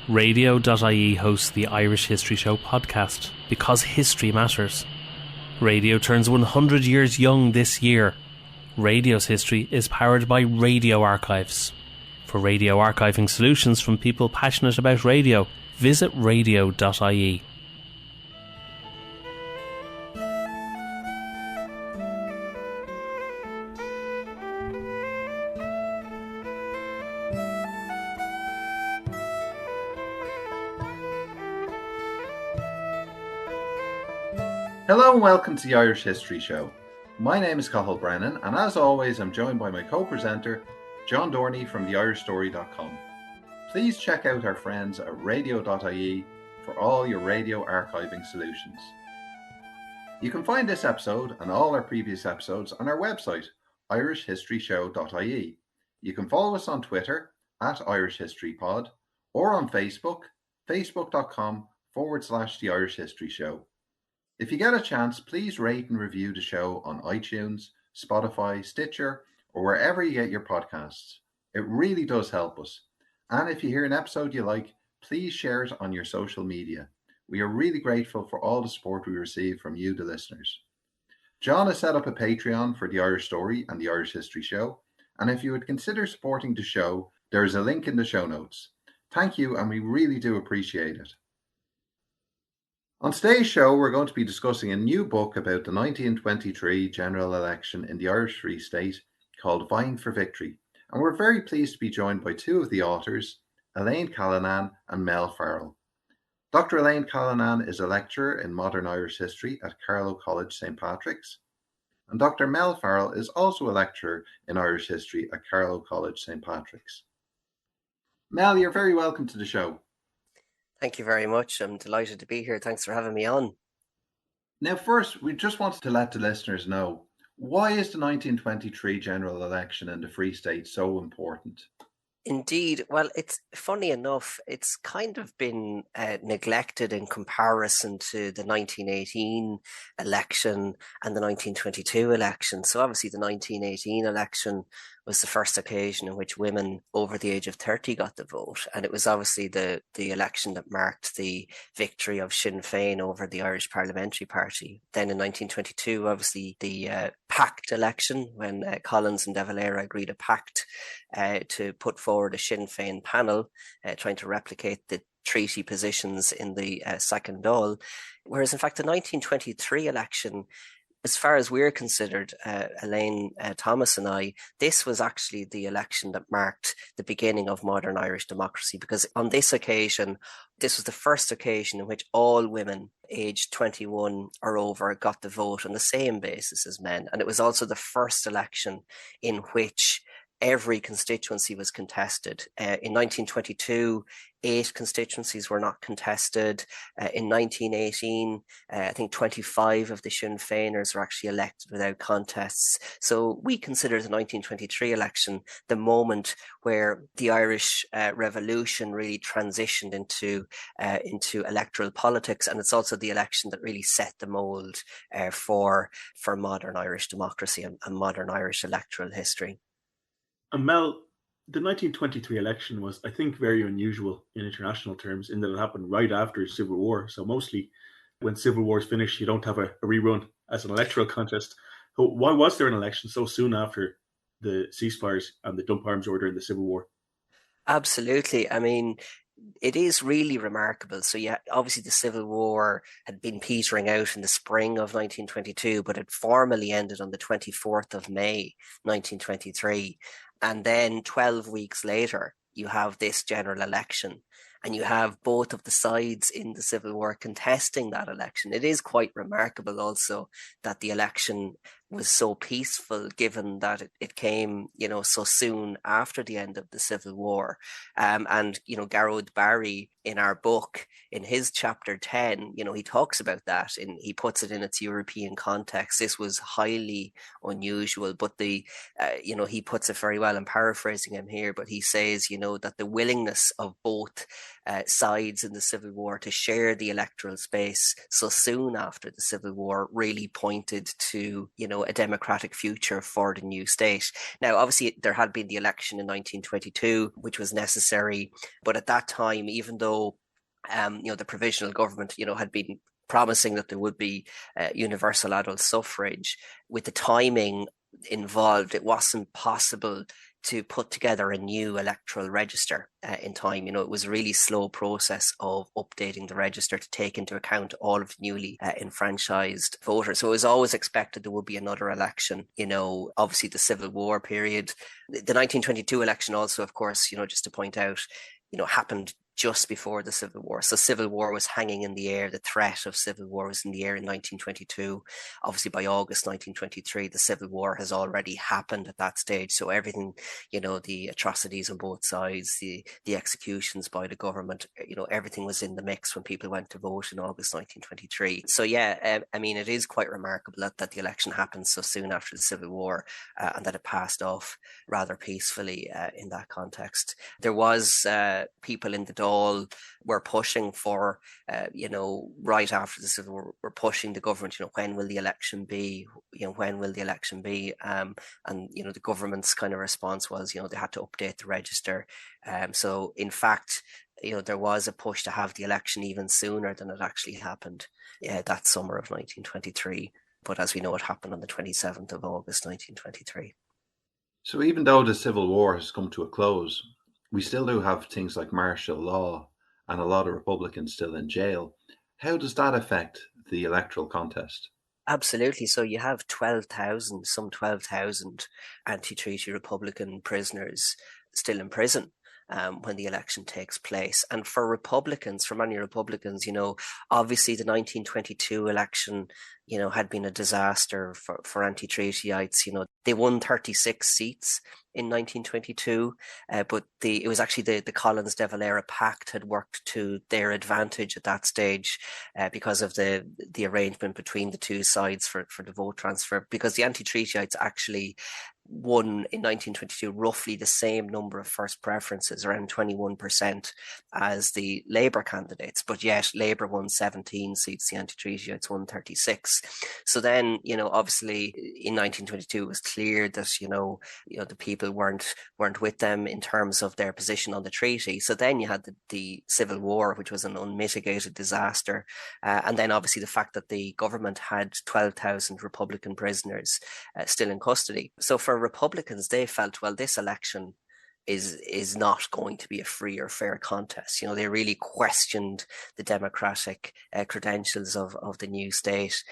Radio.ie hosts the Irish History Show podcast because history matters. Radio turns 100 years young this year. Radio's history is powered by Radio Archives. For radio archiving solutions from people passionate about radio, visit radio.ie. Hello and welcome to the Irish History Show. My name is Cathal Brennan, and as always I'm joined by my co-presenter John Dorney from theirishstory.com. Please check out our friends at radio.ie for all your radio archiving solutions. You can find this episode and all our previous episodes on our website, irishhistoryshow.ie. You can follow us on Twitter at irishhistorypod or on Facebook, facebook.com/The Irish History Show. If you get a chance, please rate and review the show on iTunes, Spotify, Stitcher, or wherever you get your podcasts. It really does help us. And if you hear an episode you like, please share it on your social media. We are really grateful for all the support we receive from you, the listeners. John has set up a Patreon for The Irish Story and The Irish History Show, and if you would consider supporting the show, there is a link in the show notes. Thank you, and we really do appreciate it. On today's show, we're going to be discussing a new book about the 1923 general election in the Irish Free State called Vying for Victory, and we're very pleased to be joined by two of the authors, Elaine Callinan and Mel Farrell. Dr. Elaine Callinan is a lecturer in modern Irish history at Carlow College St. Patrick's, and Dr. Mel Farrell is also a lecturer in Irish history at Carlow College St. Patrick's. Mel, you're very welcome to the show. Thank you very much. I'm delighted to be here. Thanks for having me on. Now, first, we just wanted to let the listeners know, why is the 1923 general election in the Free State so important? Indeed. Well, it's funny enough, it's kind of been neglected in comparison to the 1918 election and the 1922 election. So obviously the 1918 election was the first occasion in which women over the age of 30 got the vote. And it was obviously the election that marked the victory of Sinn Féin over the Irish Parliamentary Party. Then in 1922, obviously the pact election, when Collins and De Valera agreed a pact to put forward a Sinn Féin panel, trying to replicate the treaty positions in the second Dáil. Whereas in fact the 1923 election, as far as we're considered, Elaine, Thomas and I, this was actually the election that marked the beginning of modern Irish democracy, because on this occasion, this was the first occasion in which all women aged 21 or over got the vote on the same basis as men. And it was also the first election in which every constituency was contested. In 1922, 8 constituencies were not contested. In 1918, I think 25 of the Sinn Féiners were actually elected without contests. So we consider the 1923 election the moment where the Irish Revolution really transitioned into electoral politics, and it's also the election that really set the mould for modern Irish democracy and modern Irish electoral history. And Mel, the 1923 election was, I think, very unusual in international terms in that it happened right after Civil War. So mostly when Civil War is finished, you don't have a rerun as an electoral contest. So why was there an election so soon after the ceasefires and the dump arms order in the Civil War? Absolutely. I mean, it is really remarkable. So yeah, obviously the Civil War had been petering out in the spring of 1922, but it formally ended on the 24th of May, 1923. And then 12 weeks later, you have this general election, and you have both of the sides in the Civil War contesting that election. It is quite remarkable also that the election was so peaceful, given that it came, so soon after the end of the Civil War. And, Garrod Barry in our book, in his chapter 10, he talks about that and he puts it in its European context. This was highly unusual, but he puts it very well. I'm paraphrasing him here, but he says, that the willingness of both sides in the Civil War to share the electoral space so soon after the Civil War really pointed to, a democratic future for the new state. Now, obviously, there had been the election in 1922, which was necessary. But at that time, even though, the provisional government, had been promising that there would be universal adult suffrage, with the timing involved, it wasn't possible to put together a new electoral register in time. It was a really slow process of updating the register to take into account all of the newly enfranchised voters. So it was always expected there would be another election. Obviously the Civil War period, the 1922 election also, of course, just to point out, happened just before the Civil War. So Civil War was hanging in the air. The threat of Civil War was in the air in 1922. Obviously, by August 1923, the Civil War has already happened at that stage. So everything, the atrocities on both sides, the executions by the government, everything was in the mix when people went to vote in August 1923. So yeah, it is quite remarkable that the election happened so soon after the Civil War and that it passed off rather peacefully in that context. There was people in the Dáil were pushing for, right after the Civil War, were pushing the government, when will the election be? When will the election be? And the government's kind of response was, they had to update the register. So in fact, there was a push to have the election even sooner than it actually happened that summer of 1923. But as we know, it happened on the 27th of August, 1923. So even though the Civil War has come to a close, we still do have things like martial law and a lot of Republicans still in jail. How does that affect the electoral contest? Absolutely. So you have some 12,000 anti-treaty Republican prisoners still in prison when the election takes place. And for many Republicans, obviously the 1922 election, had been a disaster for anti-treatyites. They won 36 seats in 1922, but it was actually the Collins-De Valera Pact had worked to their advantage at that stage because of the arrangement between the two sides for the vote transfer, because the anti-treatyites actually won in 1922 roughly the same number of first preferences, around 21%, as the Labour candidates, but yet Labour won 17 seats, the anti-treatyites won 36. So then, obviously in 1922 it was clear that the people weren't with them in terms of their position on the treaty. So then you had the Civil War, which was an unmitigated disaster, and then obviously the fact that the government had 12,000 Republican prisoners still in custody. So for Republicans, they felt, well, this election is not going to be a free or fair contest. They really questioned the democratic credentials of the new state.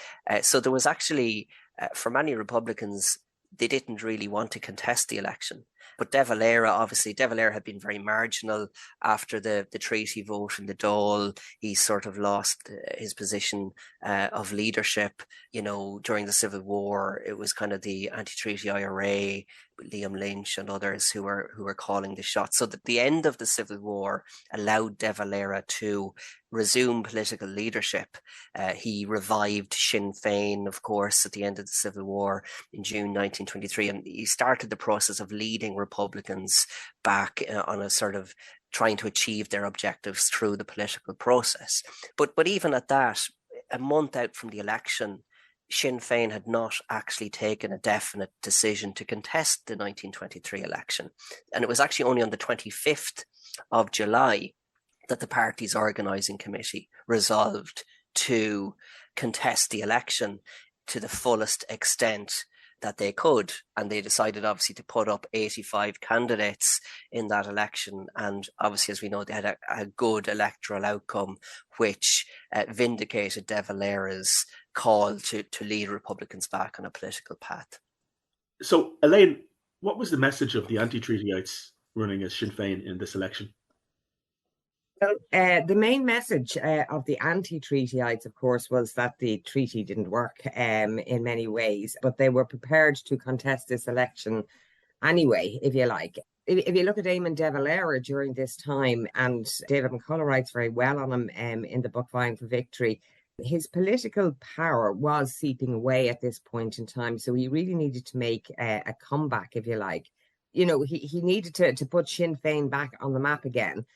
So there was actually, for many Republicans, they didn't really want to contest the election. But De Valera had been very marginal after the treaty vote in the Dáil. He sort of lost his position of leadership. During the Civil War, it was kind of the anti-treaty IRA, Liam Lynch and others who were calling the shots. So that the end of the Civil War allowed De Valera to resume political leadership. He revived Sinn Féin, of course, at the end of the Civil War in June 1923, and he started the process of leading Republicans back on a sort of trying to achieve their objectives through the political process. But even at that, a month out from the election, Sinn Féin had not actually taken a definite decision to contest the 1923 election. And it was actually only on the 25th of July that the party's organising committee resolved to contest the election to the fullest extent that they could. And they decided, obviously, to put up 85 candidates in that election. And obviously, as we know, they had a good electoral outcome, which vindicated De Valera's call to lead Republicans back on a political path. So, Elaine, what was the message of the anti-treatyites running as Sinn Féin in this election? Well, the main message of the anti-treatyites, of course, was that the treaty didn't work in many ways, but they were prepared to contest this election anyway, if you like. If you look at Eamon De Valera during this time, and David McCullough writes very well on him in the book Vying for Victory, his political power was seeping away at this point in time, so he really needed to make a comeback, if you like. He needed to put Sinn Féin back on the map again.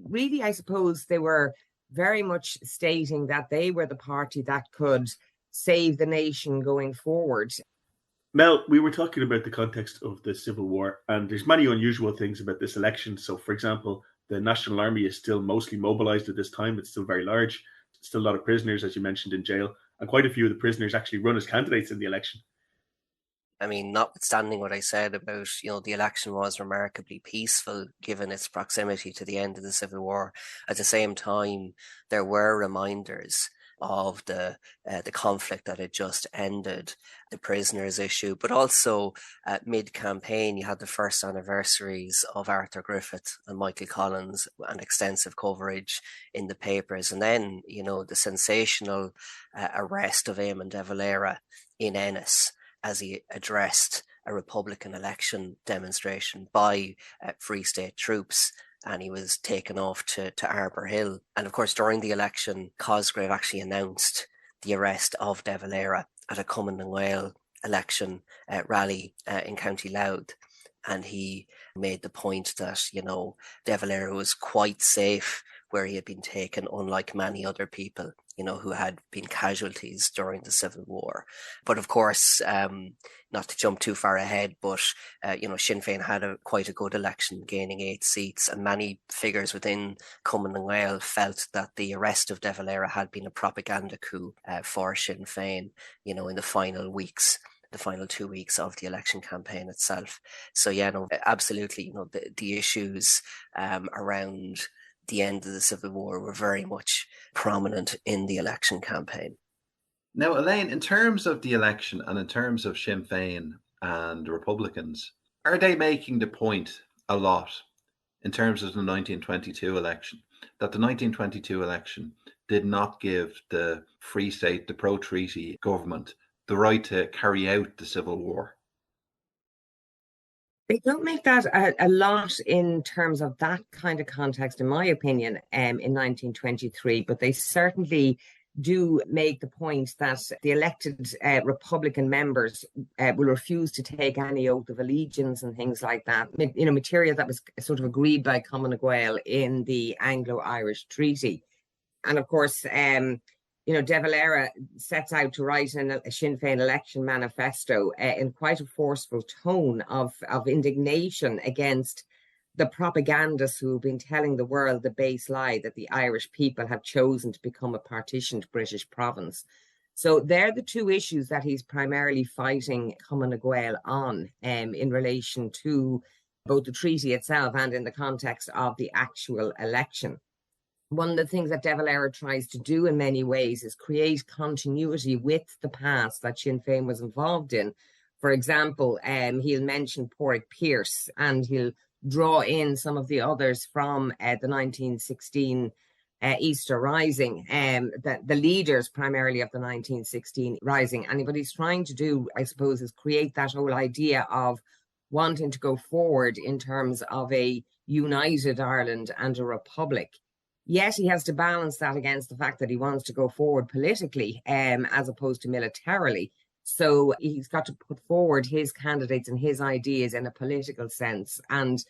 Really, I suppose they were very much stating that they were the party that could save the nation going forward. Mel, we were talking about the context of the Civil War, and there's many unusual things about this election. So, for example, the National Army is still mostly mobilized at this time. It's still very large. Still a lot of prisoners, as you mentioned, in jail. And quite a few of the prisoners actually run as candidates in the election. I mean, notwithstanding what I said about, the election was remarkably peaceful given its proximity to the end of the Civil War, at the same time, there were reminders of the conflict that had just ended, the prisoners issue, but also mid-campaign you had the first anniversaries of Arthur Griffith and Michael Collins and extensive coverage in the papers, and then the sensational arrest of Eamon de Valera in Ennis as he addressed a Republican election demonstration by Free State troops, and he was taken off to Arbour Hill. And of course, during the election, Cosgrave actually announced the arrest of De Valera at a Cumann na nGaedheal election rally in County Louth. And he made the point that, De Valera was quite safe where he had been taken, unlike many other people, who had been casualties during the Civil War. But of course, not to jump too far ahead, but, Sinn Féin had quite a good election, gaining 8 seats, and many figures within Cumann na nGaedheal felt that the arrest of De Valera had been a propaganda coup for Sinn Féin, in the final 2 weeks of the election campaign itself. So absolutely, the issues around the end of the Civil War were very much prominent in the election campaign. Now, Elaine, in terms of the election and in terms of Sinn Féin and the Republicans, are they making the point a lot in terms of the 1922 election, that the 1922 election did not give the Free State, the pro-treaty government, the right to carry out the Civil War? They don't make that a lot in terms of that kind of context, in my opinion, in 1923, but they certainly do make the point that the elected Republican members will refuse to take any oath of allegiance and things like that. Material that was sort of agreed by Cumann na nGaedheal in the Anglo-Irish Treaty. And of course, De Valera sets out to write a Sinn Féin election manifesto in quite a forceful tone of indignation against the propagandists who have been telling the world the base lie that the Irish people have chosen to become a partitioned British province. So they're the two issues that he's primarily fighting Cumann na nGaedheal on in relation to both the treaty itself and in the context of the actual election. One of the things that De Valera tries to do in many ways is create continuity with the past that Sinn Féin was involved in. For example, he'll mention Pádraig Pearse, and he'll draw in some of the others from the 1916 Easter Rising, the leaders primarily of the 1916 Rising. And what he's trying to do, I suppose, is create that whole idea of wanting to go forward in terms of a united Ireland and a republic. Yet he has to balance that against the fact that he wants to go forward politically as opposed to militarily. So he's got to put forward his candidates and his ideas in a political sense. And,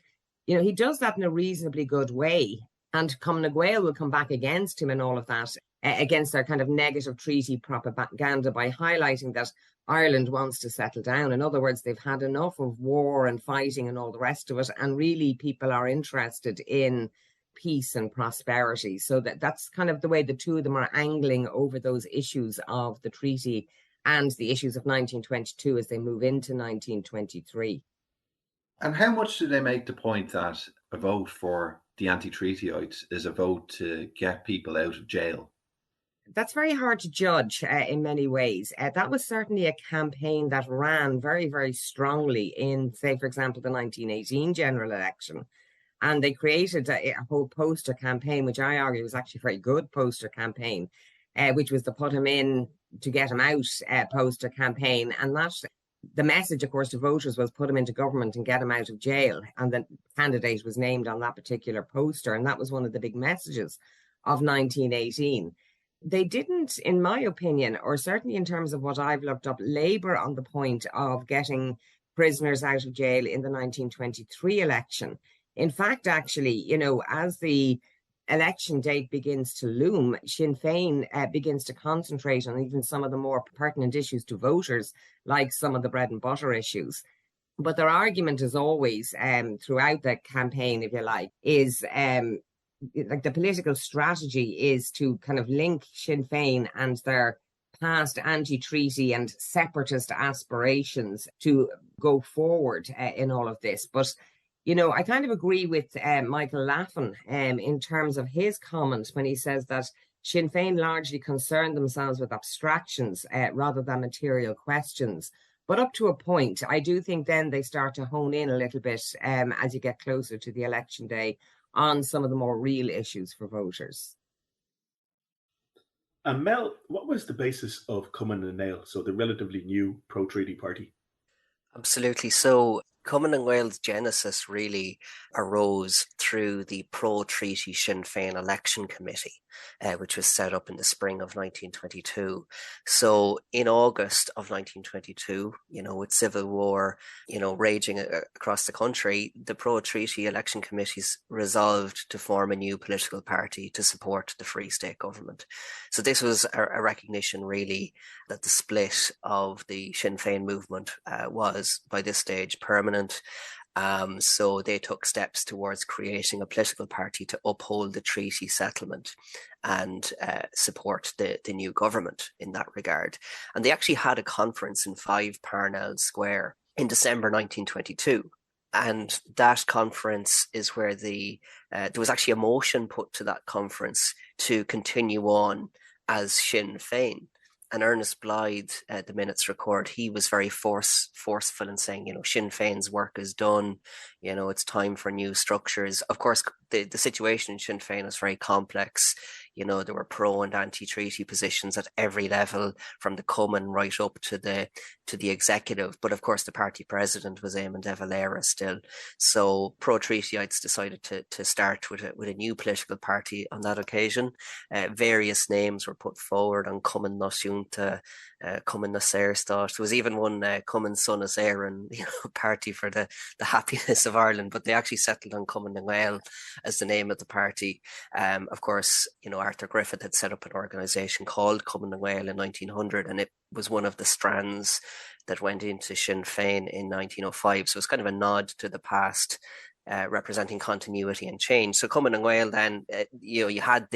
he does that in a reasonably good way. And Cumann na nGaedheal will come back against him and all of that, against their kind of negative treaty propaganda by highlighting that Ireland wants to settle down. In other words, they've had enough of war and fighting and all the rest of it. And really people are interested in peace and prosperity. So that's kind of the way the two of them are angling over those issues of the treaty and the issues of 1922 as they move into 1923. And how much do they make the point that a vote for the anti-treatyites is a vote to get people out of jail? That's very hard to judge in many ways. That was certainly a campaign that ran very, very strongly in, say, for example, the 1918 general election. And they created a whole poster campaign, which I argue was actually a very good poster campaign, which was the put him in to get him out poster campaign. And that the message, of course, to voters was put him into government and get him out of jail. And the candidate was named on that particular poster. And that was one of the big messages of 1918. They didn't, in my opinion, or certainly in terms of what I've looked up, labour on the point of getting prisoners out of jail in the 1923 election. In fact, actually, as the election date begins to loom, Sinn Féin begins to concentrate on even some of the more pertinent issues to voters, like some of the bread and butter issues. But their argument is always, throughout the campaign, if you like, is like the political strategy is to kind of link Sinn Féin and their past anti-treaty and separatist aspirations to go forward in all of this. But I kind of agree with Michael Laffan in terms of his comment when he says that Sinn Féin largely concern themselves with abstractions rather than material questions. But up to a point, I do think then they start to hone in a little bit as you get closer to the election day on some of the more real issues for voters. And Mel, what was the basis of Cumann and Dáil, so the relatively new pro-treaty party? Absolutely. So Cumann and Gael's genesis really arose through the pro-treaty Sinn Féin election committee, which was set up in the spring of 1922. So in August of 1922, with civil war, raging across the country, the pro-treaty election committees resolved to form a new political party to support the Free State government. So this was a recognition really that the split of the Sinn Féin movement was by this stage permanent. So they took steps towards creating a political party to uphold the treaty settlement and support the new government in that regard. And they actually had a conference in 5 Parnell Square in December 1922. And that conference is where there was actually a motion put to that conference to continue on as Sinn Féin. And Ernest Blythe, the minutes record, he was very forceful in saying, Sinn Féin's work is done. It's time for new structures. Of course, the situation in Sinn Féin is very complex. There were pro and anti-treaty positions at every level, from the Cumann right up to the executive. But of course, the party president was Eamon de Valera still. So pro-treatyites decided to start with a new political party on that occasion. Various names were put forward on Cumann Náisiúnta, Cumann na Saoirstát. There was even one Cumann Sonas Éireann, party for the happiness of Ireland, but they actually settled on Cumann na Gael as the name of the party. Of course, Arthur Griffith had set up an organisation called Cumann na Gael in 1900, and it was one of the strands that went into Sinn Féin in 1905. So it's kind of a nod to the past, representing continuity and change. So Cumann na Gael then, you had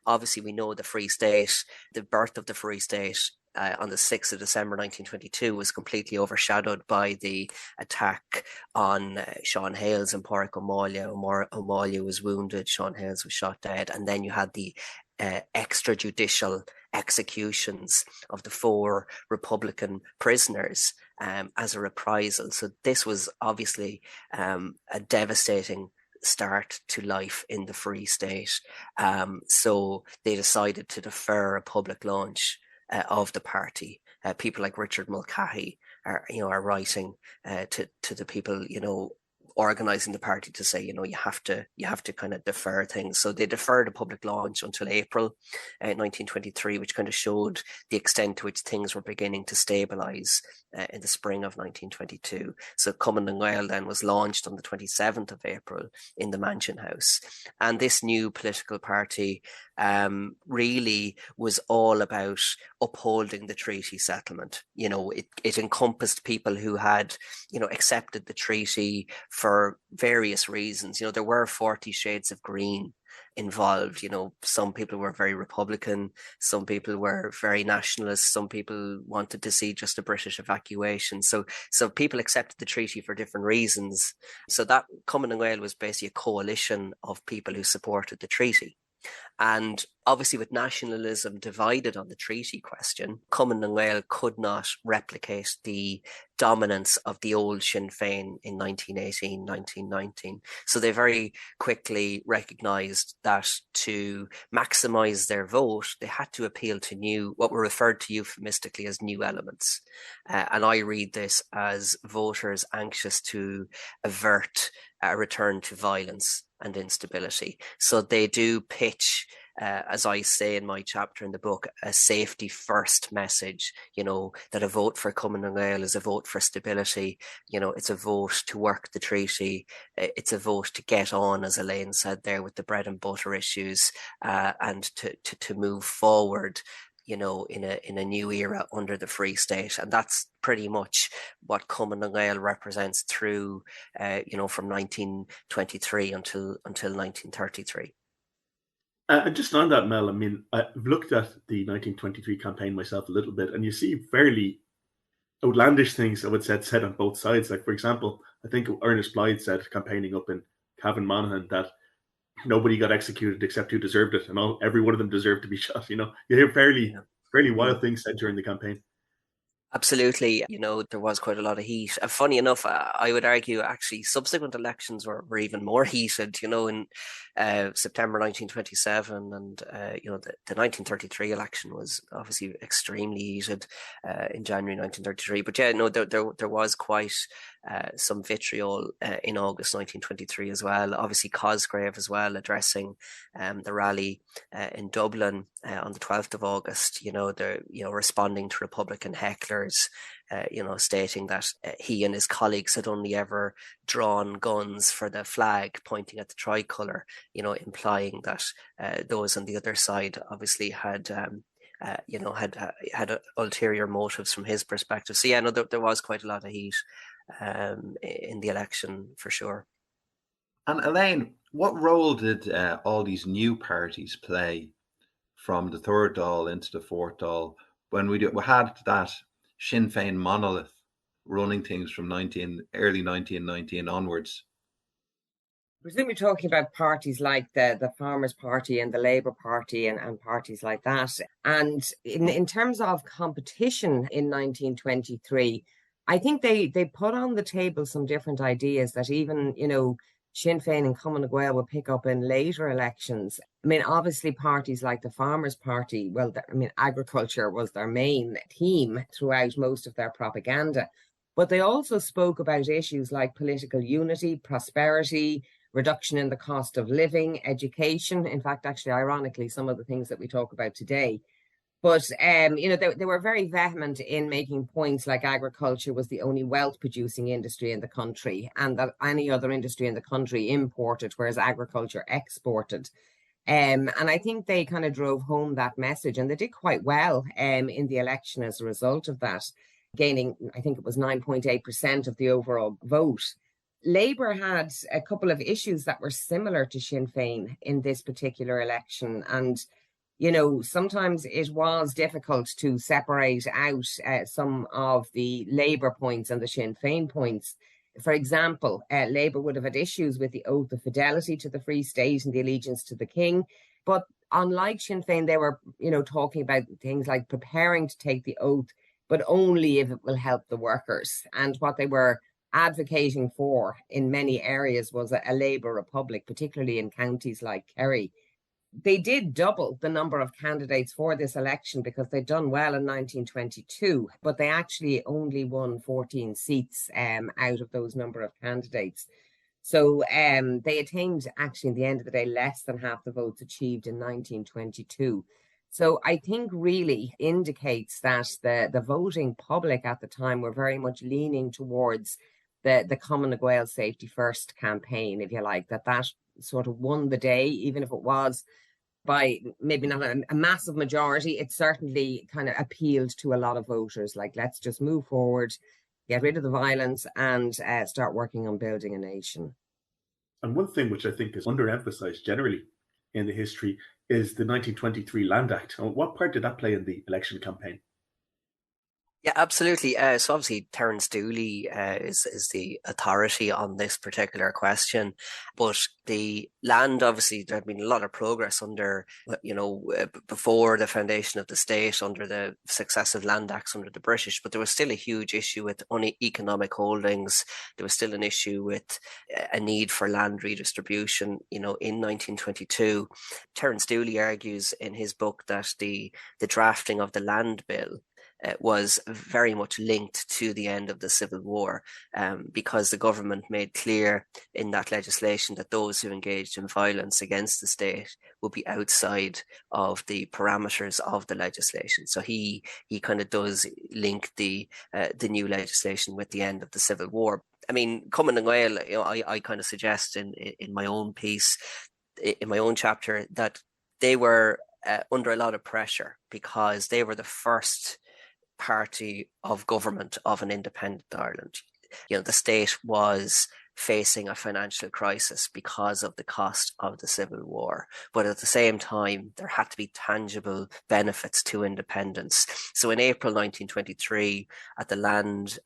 obviously we know the Free State, the birth of the Free State on the 6th of December 1922 was completely overshadowed by the attack on Sean Hales and Pádraig O'Malley. O'Malley was wounded, Sean Hales was shot dead, and then you had the extrajudicial executions of the 4 Republican prisoners as a reprisal. So this was obviously a devastating start to life in the Free State. So they decided to defer a public launch of the party. People like Richard Mulcahy are writing to the people, organising the party to say, you have to kind of defer things. So they deferred a public launch until April 1923, which kind of showed the extent to which things were beginning to stabilise in the spring of 1922. So Cumann na Gael then was launched on the 27th of April in the Mansion House. And this new political party really was all about upholding the treaty settlement. It encompassed people who had, accepted the treaty for various reasons. There were 40 shades of green involved. Some people were very Republican, some people were very nationalist, some people wanted to see just a British evacuation. So people accepted the treaty for different reasons. So that Cumann na Gael was basically a coalition of people who supported the treaty. And obviously, with nationalism divided on the treaty question, Cumann na Gael could not replicate the dominance of the old Sinn Féin in 1918, 1919. So they very quickly recognised that to maximise their vote, they had to appeal to what were referred to euphemistically as new elements. And I read this as voters anxious to avert a return to violence and instability. So they do pitch as I say in my chapter in the book, a safety first message, that a vote for Cumann na nGaedheal is a vote for stability. It's a vote to work the treaty. It's a vote to get on, as Elaine said there, with the bread and butter issues, and to move forward, in a new era under the Free State. And that's pretty much what Cumann na nGaedheal represents through, from 1923 until 1933. And just on that, Mel, I mean, I've looked at the 1923 campaign myself a little bit, and you see fairly outlandish things, I would say, said on both sides. Like, for example, I think Ernest Blythe said, campaigning up in Cavan Monaghan, that nobody got executed except who deserved it, and every one of them deserved to be shot. You hear fairly wild things said during the campaign. Absolutely. There was quite a lot of heat. And funny enough, I would argue actually subsequent elections were even more heated, in September 1927. And, the 1933 election was obviously extremely heated in January 1933. But yeah, no, there was quite some vitriol in August 1923 as well. Obviously, Cosgrave as well, addressing the rally in Dublin on the 12th of August, responding to Republican hecklers, stating that he and his colleagues had only ever drawn guns for the flag, pointing at the tricolour, implying that those on the other side obviously had ulterior motives from his perspective. So yeah, no, there was quite a lot of heat in the election for sure. And Elaine, what role did all these new parties play from the third Dáil into the fourth Dáil when we had that Sinn Féin monolith running things from early 1919 onwards? Presume you're talking about parties like the Farmers' Party and the Labour Party and parties like that. And in terms of competition in 1923, I think they put on the table some different ideas that even, Sinn Féin and Cumann na nGaedheal would pick up in later elections. I mean, obviously parties like the Farmers' Party, agriculture was their main theme throughout most of their propaganda. But they also spoke about issues like political unity, prosperity, reduction in the cost of living, education. In fact, actually, ironically, some of the things that we talk about today. But, they were very vehement in making points like agriculture was the only wealth-producing industry in the country and that any other industry in the country imported, whereas agriculture exported. And I think they kind of drove home that message, and they did quite well in the election as a result of that, gaining, I think it was 9.8% of the overall vote. Labour had a couple of issues that were similar to Sinn Féin in this particular election, and sometimes it was difficult to separate out some of the Labour points and the Sinn Féin points. For example, Labour would have had issues with the oath of fidelity to the Free State and the allegiance to the King. But unlike Sinn Féin, they were, talking about things like preparing to take the oath, but only if it will help the workers. And what they were advocating for in many areas was a Labour republic, particularly in counties like Kerry. They did double the number of candidates for this election because they'd done well in 1922, but they actually only won 14 seats out of those number of candidates. So they attained, actually, in the end of the day, less than half the votes achieved in 1922. So I think really indicates that the voting public at the time were very much leaning towards the Cumann na nGaedheal Safety First campaign, if you like, that sort of won the day, even if it was by maybe not a massive majority. It certainly kind of appealed to a lot of voters, like, let's just move forward, get rid of the violence and start working on building a nation. And one thing which I think is underemphasized generally in the history is the 1923 Land Act. What part did that play in the election campaign? Yeah, absolutely. So obviously Terence Dooley is the authority on this particular question, but the land, obviously there had been a lot of progress under, before the foundation of the state, under the successive land acts under the British, but there was still a huge issue with economic holdings. There was still an issue with a need for land redistribution, in 1922. Terence Dooley argues in his book that the drafting of the land bill was very much linked to the end of the Civil War, because the government made clear in that legislation that those who engaged in violence against the state would be outside of the parameters of the legislation. So he kind of does link the new legislation with the end of the Civil War. I mean, Cumann na Gael, I kind of suggest in my own piece, in my own chapter, that they were under a lot of pressure because they were the first party of government of an independent Ireland. The state was facing a financial crisis because of the cost of the Civil War. But at the same time, there had to be tangible benefits to independence. So in April 1923, at the land,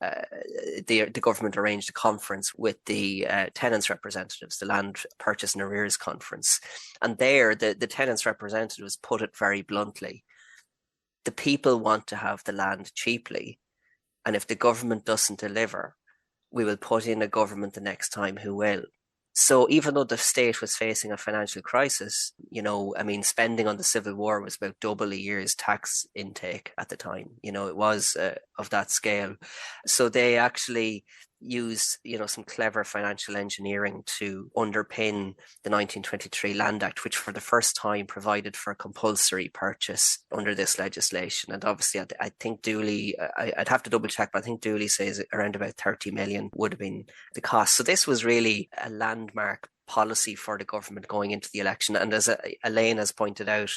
the government arranged a conference with the tenants' representatives, the Land Purchase and Arrears Conference. And there, the tenants' representatives put it very bluntly: the people want to have the land cheaply, and if the government doesn't deliver, we will put in a government the next time who will. So even though the state was facing a financial crisis, spending on the Civil War was about double a year's tax intake at the time. It was of that scale. So they actually used, some clever financial engineering to underpin the 1923 Land Act, which for the first time provided for a compulsory purchase under this legislation. And obviously, I think Dooley, I'd have to double check, but I think Dooley says around about 30 million would have been the cost. So this was really a landmark policy for the government going into the election. And as Elaine has pointed out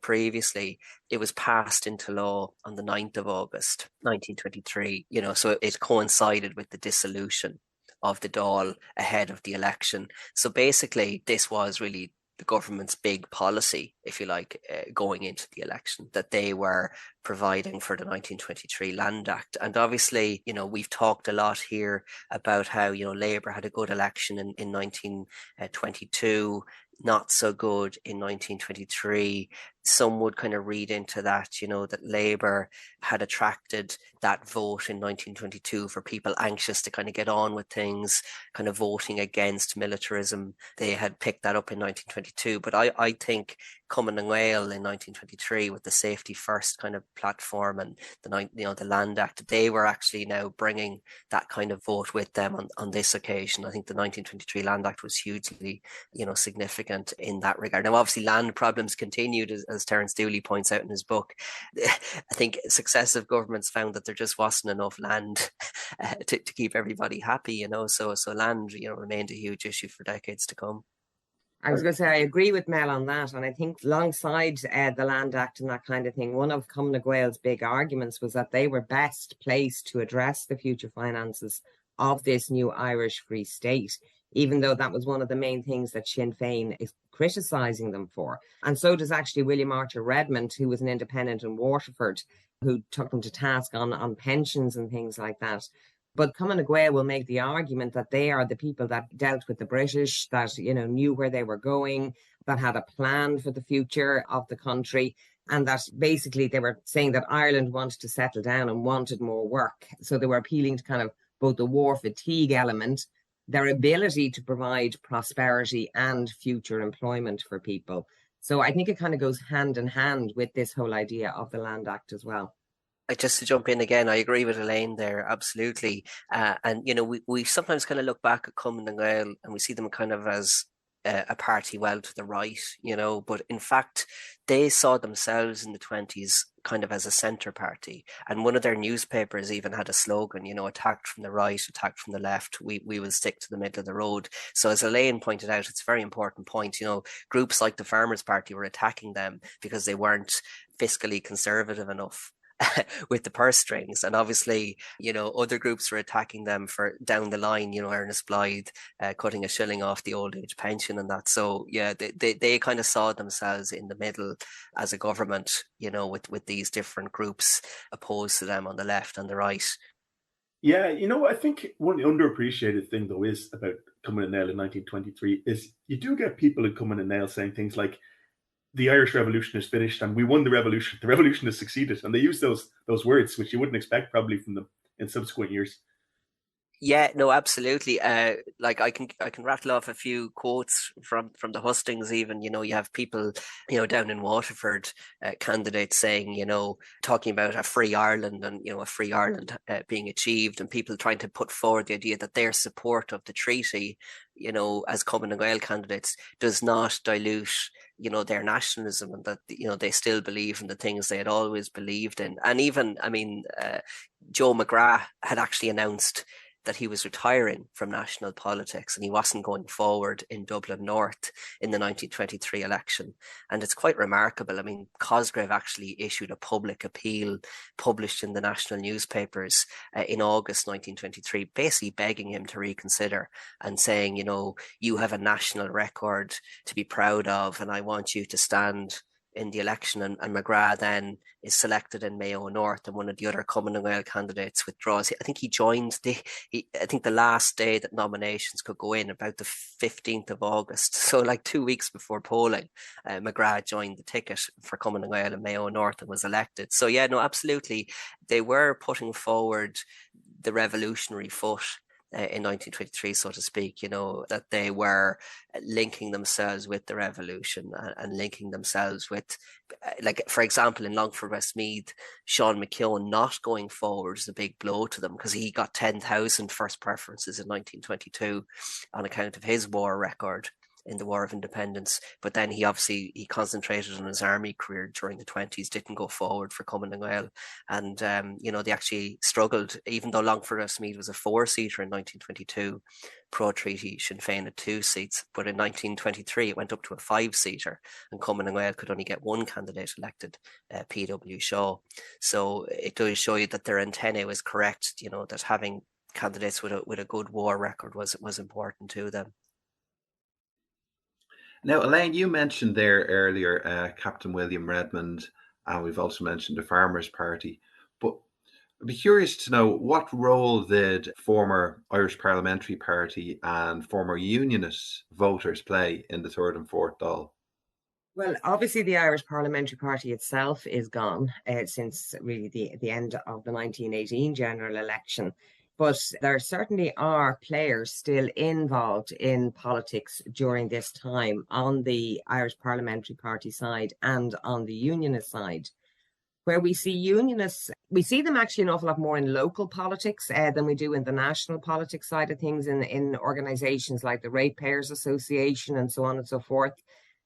previously, it was passed into law on the 9th of August 1923, so it coincided with the dissolution of the Dáil ahead of the election. So basically, this was really the government's big policy, if you like, going into the election, that they were providing for the 1923 Land Act. And obviously, we've talked a lot here about how, Labour had a good election in 1922, not so good in 1923. Some would kind of read into that, that Labour had attracted that vote in 1922 for people anxious to kind of get on with things, kind of voting against militarism. They had picked that up in 1922. But I think Cumann na Gael in 1923 with the Safety First kind of platform and the Land Act, they were actually now bringing that kind of vote with them on this occasion. I think the 1923 Land Act was hugely, significant in that regard. Now, obviously, land problems continued, as Terence Dooley points out in his book. I think successive governments found that there just wasn't enough land to keep everybody happy, so land, remained a huge issue for decades to come. I was going to say, I agree with Mel on that. And I think alongside the Land Act and that kind of thing, one of Cumann na Gael's big arguments was that they were best placed to address the future finances of this new Irish Free State, even though that was one of the main things that Sinn Féin is criticising them for. And so does actually William Archer Redmond, who was an independent in Waterford, who took them to task on pensions and things like that. But Cumann na Gael will make the argument that they are the people that dealt with the British, that, knew where they were going, that had a plan for the future of the country, and that basically they were saying that Ireland wanted to settle down and wanted more work. So they were appealing to kind of both the war fatigue element, their ability to provide prosperity and future employment for people. So I think it kind of goes hand in hand with this whole idea of the Land Act as well. Just to jump in again, I agree with Elaine there, absolutely. And, we sometimes kind of look back at Cumann na Gael and we see them kind of as a party well to the right, but in fact, they saw themselves in the 1920s kind of as a centre party. And one of their newspapers even had a slogan, attacked from the right, attacked from the left, we will stick to the middle of the road. So as Elaine pointed out, it's a very important point, groups like the Farmers' Party were attacking them because they weren't fiscally conservative enough with the purse strings. And obviously, other groups were attacking them for down the line, Ernest Blythe cutting a shilling off the old age pension and that. So yeah, they kind of saw themselves in the middle as a government, with these different groups opposed to them on the left and the right. Yeah, I think one underappreciated thing though is about Cumann na Gael in 1923 is you do get people in Cumann na Gael saying things like, the Irish Revolution is finished and we won the revolution. The revolution has succeeded. And they use those words, which you wouldn't expect probably from them in subsequent years. Yeah, no, absolutely. Like I can rattle off a few quotes from the hustings. Even you have people down in Waterford, candidates saying talking about a free Ireland and a free Ireland being achieved, and people trying to put forward the idea that their support of the treaty, as Cumann na Gael candidates, does not dilute their nationalism, and that they still believe in the things they had always believed in. And even, I mean, Joe McGrath had actually announced that he was retiring from national politics and he wasn't going forward in Dublin North in the 1923 election. And it's quite remarkable. I mean, Cosgrave actually issued a public appeal published in the national newspapers in August 1923, basically begging him to reconsider and saying, you have a national record to be proud of, and I want you to stand in the election. And McGrath then is selected in Mayo North, and one of the other Cumann na Gael candidates withdraws. I think he joined I think the last day that nominations could go in, about the 15th of August. So like 2 weeks before polling, McGrath joined the ticket for Cumann na Gael in Mayo North and was elected. So yeah, no, absolutely. They were putting forward the revolutionary foot in 1923, so to speak, that they were linking themselves with the revolution and linking themselves with, like, for example, in Longford Westmeath, Sean McKeown not going forward is a big blow to them because he got 10,000 first preferences in 1922 on account of his war record in the War of Independence. But then he concentrated on his army career during the 20s, didn't go forward for Cumann na Gael. And, they actually struggled, even though Longford Westmeath was a 4-seater in 1922, pro-treaty Sinn Féin had 2 seats. But in 1923, it went up to a 5-seater, and Cumann na Gael could only get one candidate elected, P.W. Shaw. So it does show you that their antennae was correct, that having candidates with a good war record was important to them. Now, Elaine, you mentioned there earlier Captain William Redmond, and we've also mentioned the Farmers' Party. But I'd be curious to know, what role did former Irish Parliamentary Party and former Unionist voters play in the third and fourth Dáil? Well, obviously the Irish Parliamentary Party itself is gone since really the end of the 1918 general election. But there certainly are players still involved in politics during this time on the Irish Parliamentary Party side and on the Unionist side. Where we see Unionists, we see them actually an awful lot more in local politics than we do in the national politics side of things, in organisations like the Ratepayers Association and so on and so forth.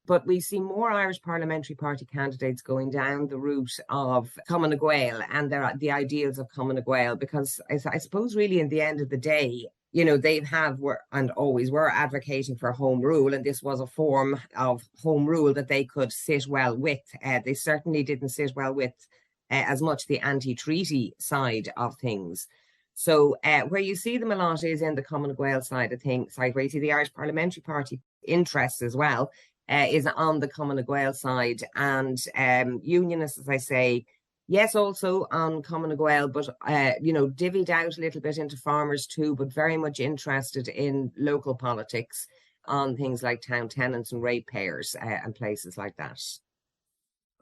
But we see more Irish Parliamentary Party candidates going down the route of Cumann na Gael and the ideals of Cumann na Gael, because I suppose really in the end of the day, they were and always were advocating for home rule, and this was a form of home rule that they could sit well with. They certainly didn't sit well with as much the anti-treaty side of things. So where you see them a lot is in the Cumann na Gael side of things, where you see the Irish Parliamentary Party interests as well, is on the Cumann na Gael side. And Unionists, as I say, yes, also on Cumann na Gael, but, divvied out a little bit into farmers too, but very much interested in local politics on things like town tenants and ratepayers and places like that.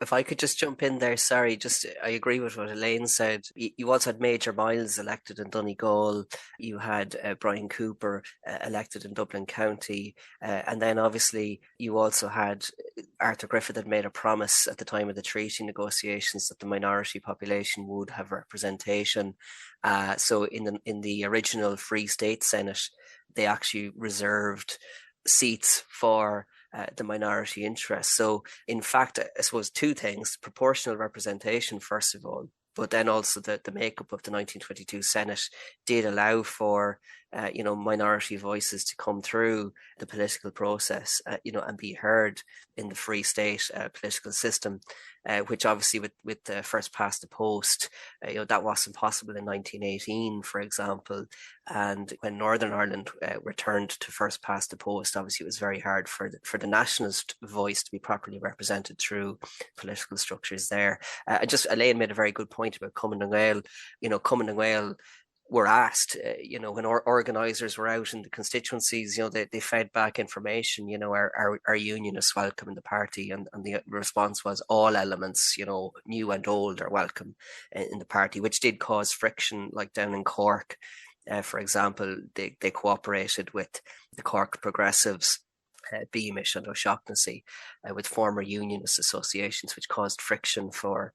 If I could just jump in there, sorry, I agree with what Elaine said. You also had Major Miles elected in Donegal. You had Brian Cooper elected in Dublin County. And then obviously you also had Arthur Griffith had made a promise at the time of the treaty negotiations that the minority population would have representation. So in the original Free State Senate, they actually reserved seats for the minority interest. So in fact, I suppose 2 things: proportional representation, first of all, but then also the makeup of the 1922 Senate did allow for minority voices to come through the political process, and be heard in the Free State political system, which obviously with the first past the post, that wasn't possible in 1918, for example. And when Northern Ireland returned to first past the post, obviously it was very hard for the nationalist voice to be properly represented through political structures there. Elaine made a very good point about Cumann na Gael. Cumann na Gael were asked, when organisers were out in the constituencies, they fed back information, are unionists welcome in the party? And the response was all elements, new and old, are welcome in the party, which did cause friction, like down in Cork. For example, they cooperated with the Cork Progressives, Beamish and O'Shaughnessy, with former unionist associations, which caused friction for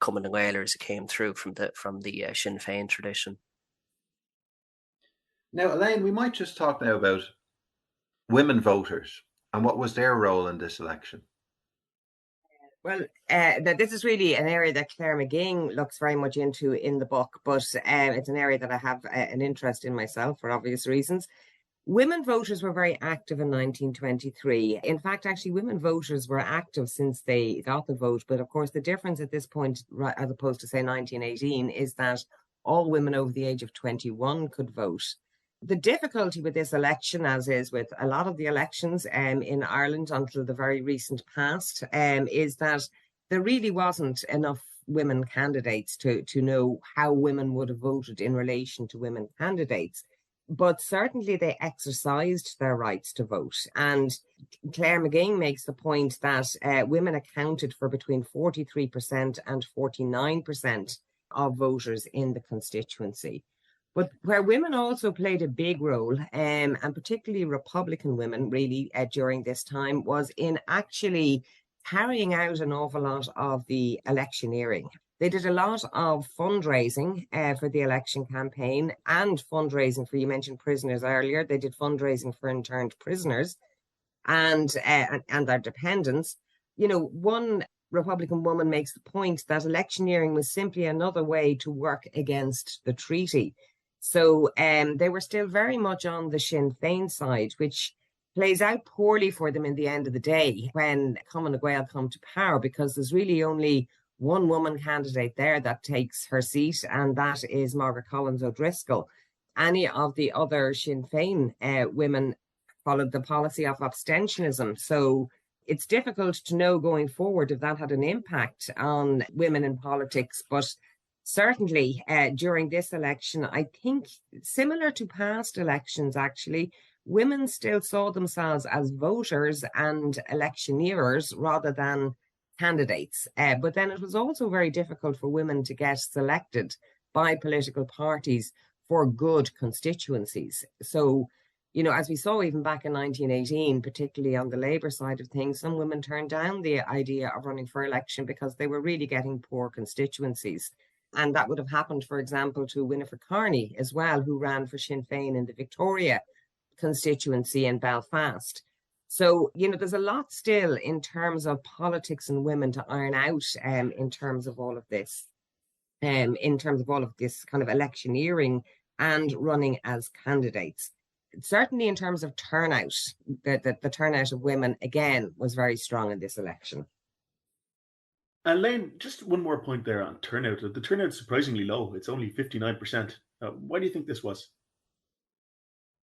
Cumann na Gaelers who came through from the Sinn Féin tradition. Now, Elaine, we might just talk now about women voters and what was their role in this election. Well, this is really an area that Claire McGing looks very much into in the book, but it's an area that I have an interest in myself for obvious reasons. Women voters were very active in 1923. In fact, actually, women voters were active since they got the vote. But of course, the difference at this point, as opposed to, say, 1918, is that all women over the age of 21 could vote. The difficulty with this election, as is with a lot of the elections in Ireland until the very recent past, is that there really wasn't enough women candidates to know how women would have voted in relation to women candidates. But certainly they exercised their rights to vote. And Claire McGing makes the point that women accounted for between 43% and 49% of voters in the constituency. But where women also played a big role, and particularly Republican women really during this time, was in actually carrying out an awful lot of the electioneering. They did a lot of fundraising for the election campaign and fundraising for, you mentioned prisoners earlier, they did fundraising for interned prisoners and their dependents. You know, one Republican woman makes the point that electioneering was simply another way to work against the treaty. So they were still very much on the Sinn Féin side, which plays out poorly for them in the end of the day when Cumann na Gael come to power, because there's really only one woman candidate there that takes her seat, and that is Margaret Collins O'Driscoll. Any of the other Sinn Féin women followed the policy of abstentionism. So it's difficult to know going forward if that had an impact on women in politics. But certainly during this election, I think similar to past elections, actually, women still saw themselves as voters and electioneers rather than candidates. But then it was also very difficult for women to get selected by political parties for good constituencies. So, you know, as we saw even back in 1918, particularly on the Labour side of things, some women turned down the idea of running for election because they were really getting poor constituencies. And that would have happened, for example, to Winifred Carney as well, who ran for Sinn Féin in the Victoria constituency in Belfast. So, you know, there's a lot still in terms of politics and women to iron out in terms of all of this, kind of electioneering and running as candidates. Certainly in terms of turnout, the turnout of women, again, was very strong in this election. Elaine, just one more point there on turnout. The turnout is surprisingly low. It's only 59%. Why do you think this was?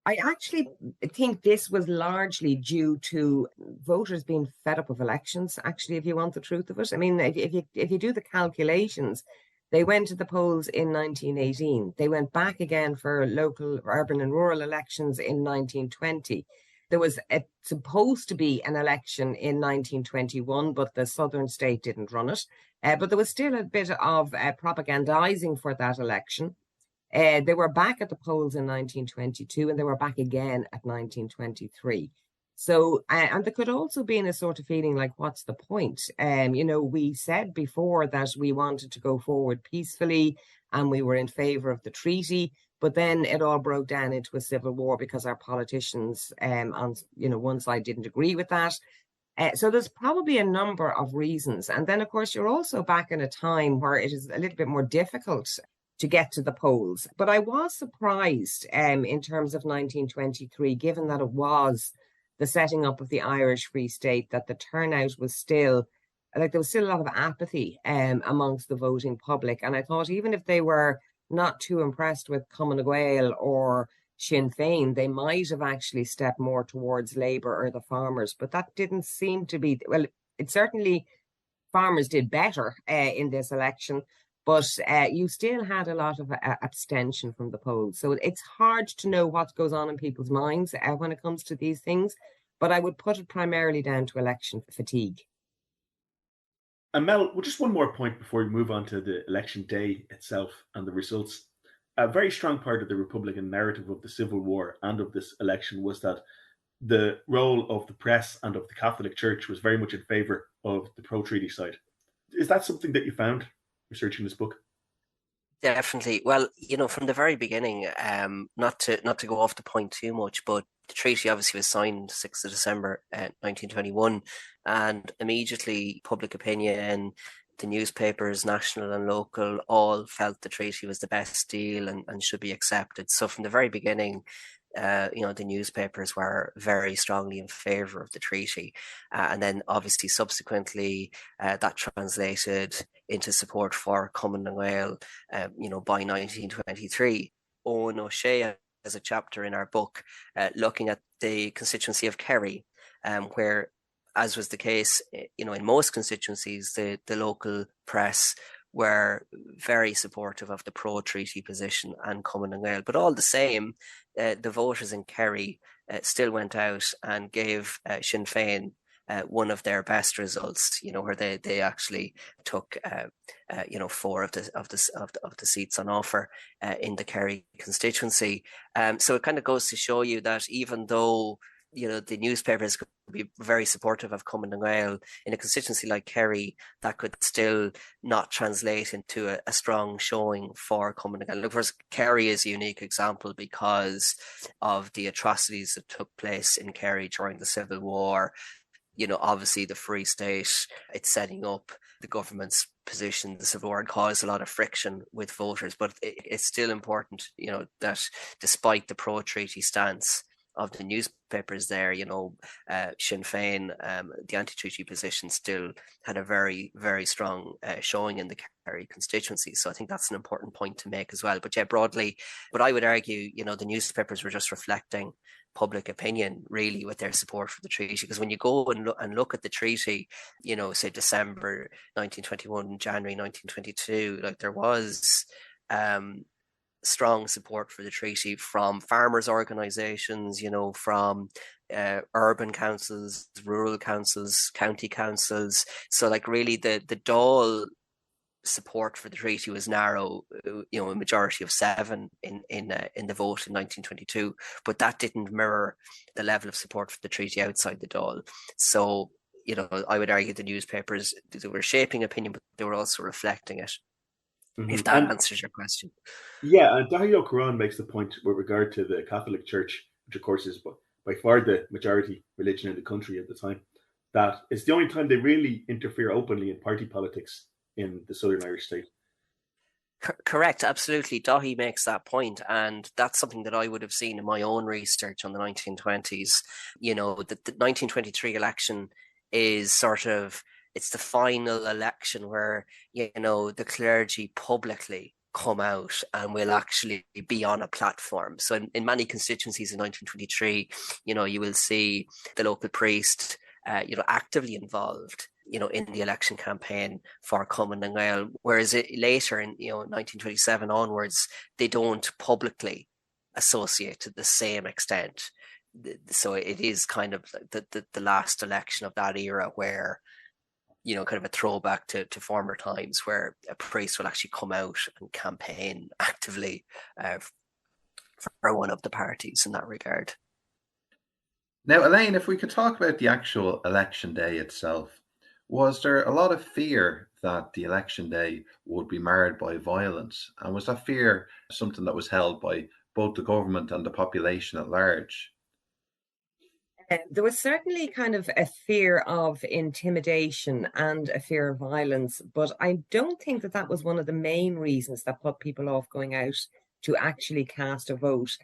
I actually think this was largely due to voters being fed up with elections, actually, if you want the truth of it. I mean, if you do the calculations, they went to the polls in 1918. They went back again for local, urban and rural elections in 1920. There was supposed to be an election in 1921, but the southern state didn't run it. But there was still a bit of propagandizing for that election. They were back at the polls in 1922, and they were back again at 1923. So, and there could also be in a sort of feeling like, what's the point? You know, we said before that we wanted to go forward peacefully and we were in favour of the treaty, but then it all broke down into a civil war because our politicians on, you know, one side didn't agree with that. So there's probably a number of reasons. And then, of course, you're also back in a time where it is a little bit more difficult to get to the polls. But I was surprised in terms of 1923, given that it was the setting up of the Irish Free State, that the turnout was still, like, there was still a lot of apathy amongst the voting public. And I thought even if they were not too impressed with Cumann na Gael or Sinn Féin, they might have actually stepped more towards Labour or the farmers. But that didn't seem to be, well, it certainly, farmers did better in this election, but you still had a lot of abstention from the polls. So it's hard to know what goes on in people's minds when it comes to these things, but I would put it primarily down to election fatigue. And Mel, just one more point before we move on to the election day itself and the results. a very strong part of the Republican narrative of the Civil War and of this election was that the role of the press and of the Catholic Church was very much in favour of the pro-treaty side. Is that something that you found researching this book? Definitely. Well, from the very beginning, not to go off the point too much, but the treaty obviously was signed 6th of December 1921, and immediately public opinion, the newspapers, national and local, all felt the treaty was the best deal and should be accepted. So from the very beginning, the newspapers were very strongly in favour of the treaty. And then obviously subsequently that translated into support for Cumann na nGaedheal, by 1923. Owen O'Shea has a chapter in our book looking at the constituency of Kerry, where, as was the case, in most constituencies, the local press were very supportive of the pro-treaty position and Cumann na nGaedheal. But all the same, the voters in Kerry still went out and gave Sinn Féin one of their best results, where they actually took 4 of the seats on offer in the Kerry constituency. So it kind of goes to show you that even though the newspapers could be very supportive of Cumann na nGaedheal, in a constituency like Kerry, that could still not translate into a strong showing for Cumann na nGaedheal. Of course, Kerry is a unique example because of the atrocities that took place in Kerry during the Civil War. Obviously the Free State, it's setting up the government's position. The Civil War caused a lot of friction with voters, but it's still important, that despite the pro-treaty stance of the newspapers there, Sinn Féin, the anti-treaty position, still had a very, very strong showing in the Kerry constituency. So I think that's an important point to make as well. But yeah, broadly, but I would argue, the newspapers were just reflecting public opinion really with their support for the treaty, because when you go and look at the treaty, say December 1921, January 1922, like there was strong support for the treaty from farmers' organisations, from urban councils, rural councils, county councils. So like really the Dáil support for the treaty was narrow, a majority of 7 in the vote in 1922, but that didn't mirror the level of support for the treaty outside the Dáil. So, I would argue the newspapers, they were shaping opinion, but they were also reflecting it. Mm-hmm. If that answers your question. Yeah, and Dáil O'Corrán makes the point with regard to the Catholic Church, which of course is by far the majority religion in the country at the time, that it's the only time they really interfere openly in party politics in the Southern Irish state. Correct, absolutely. Dáil makes that point, and that's something that I would have seen in my own research on the 1920s. The 1923 election is sort of, it's the final election where, the clergy publicly come out and will actually be on a platform. So in many constituencies in 1923, you will see the local priest, actively involved, in the election campaign for Cumann na nGaedheal, whereas later in, 1927 onwards, they don't publicly associate to the same extent. So it is kind of the last election of that era where, kind of a throwback to former times where a priest will actually come out and campaign actively for one of the parties in that regard. Now, Elaine, if we could talk about the actual election day itself, was there a lot of fear that the election day would be marred by violence? And was that fear something that was held by both the government and the population at large? There was certainly kind of a fear of intimidation and a fear of violence, but I don't think that was one of the main reasons that put people off going out to actually cast a vote.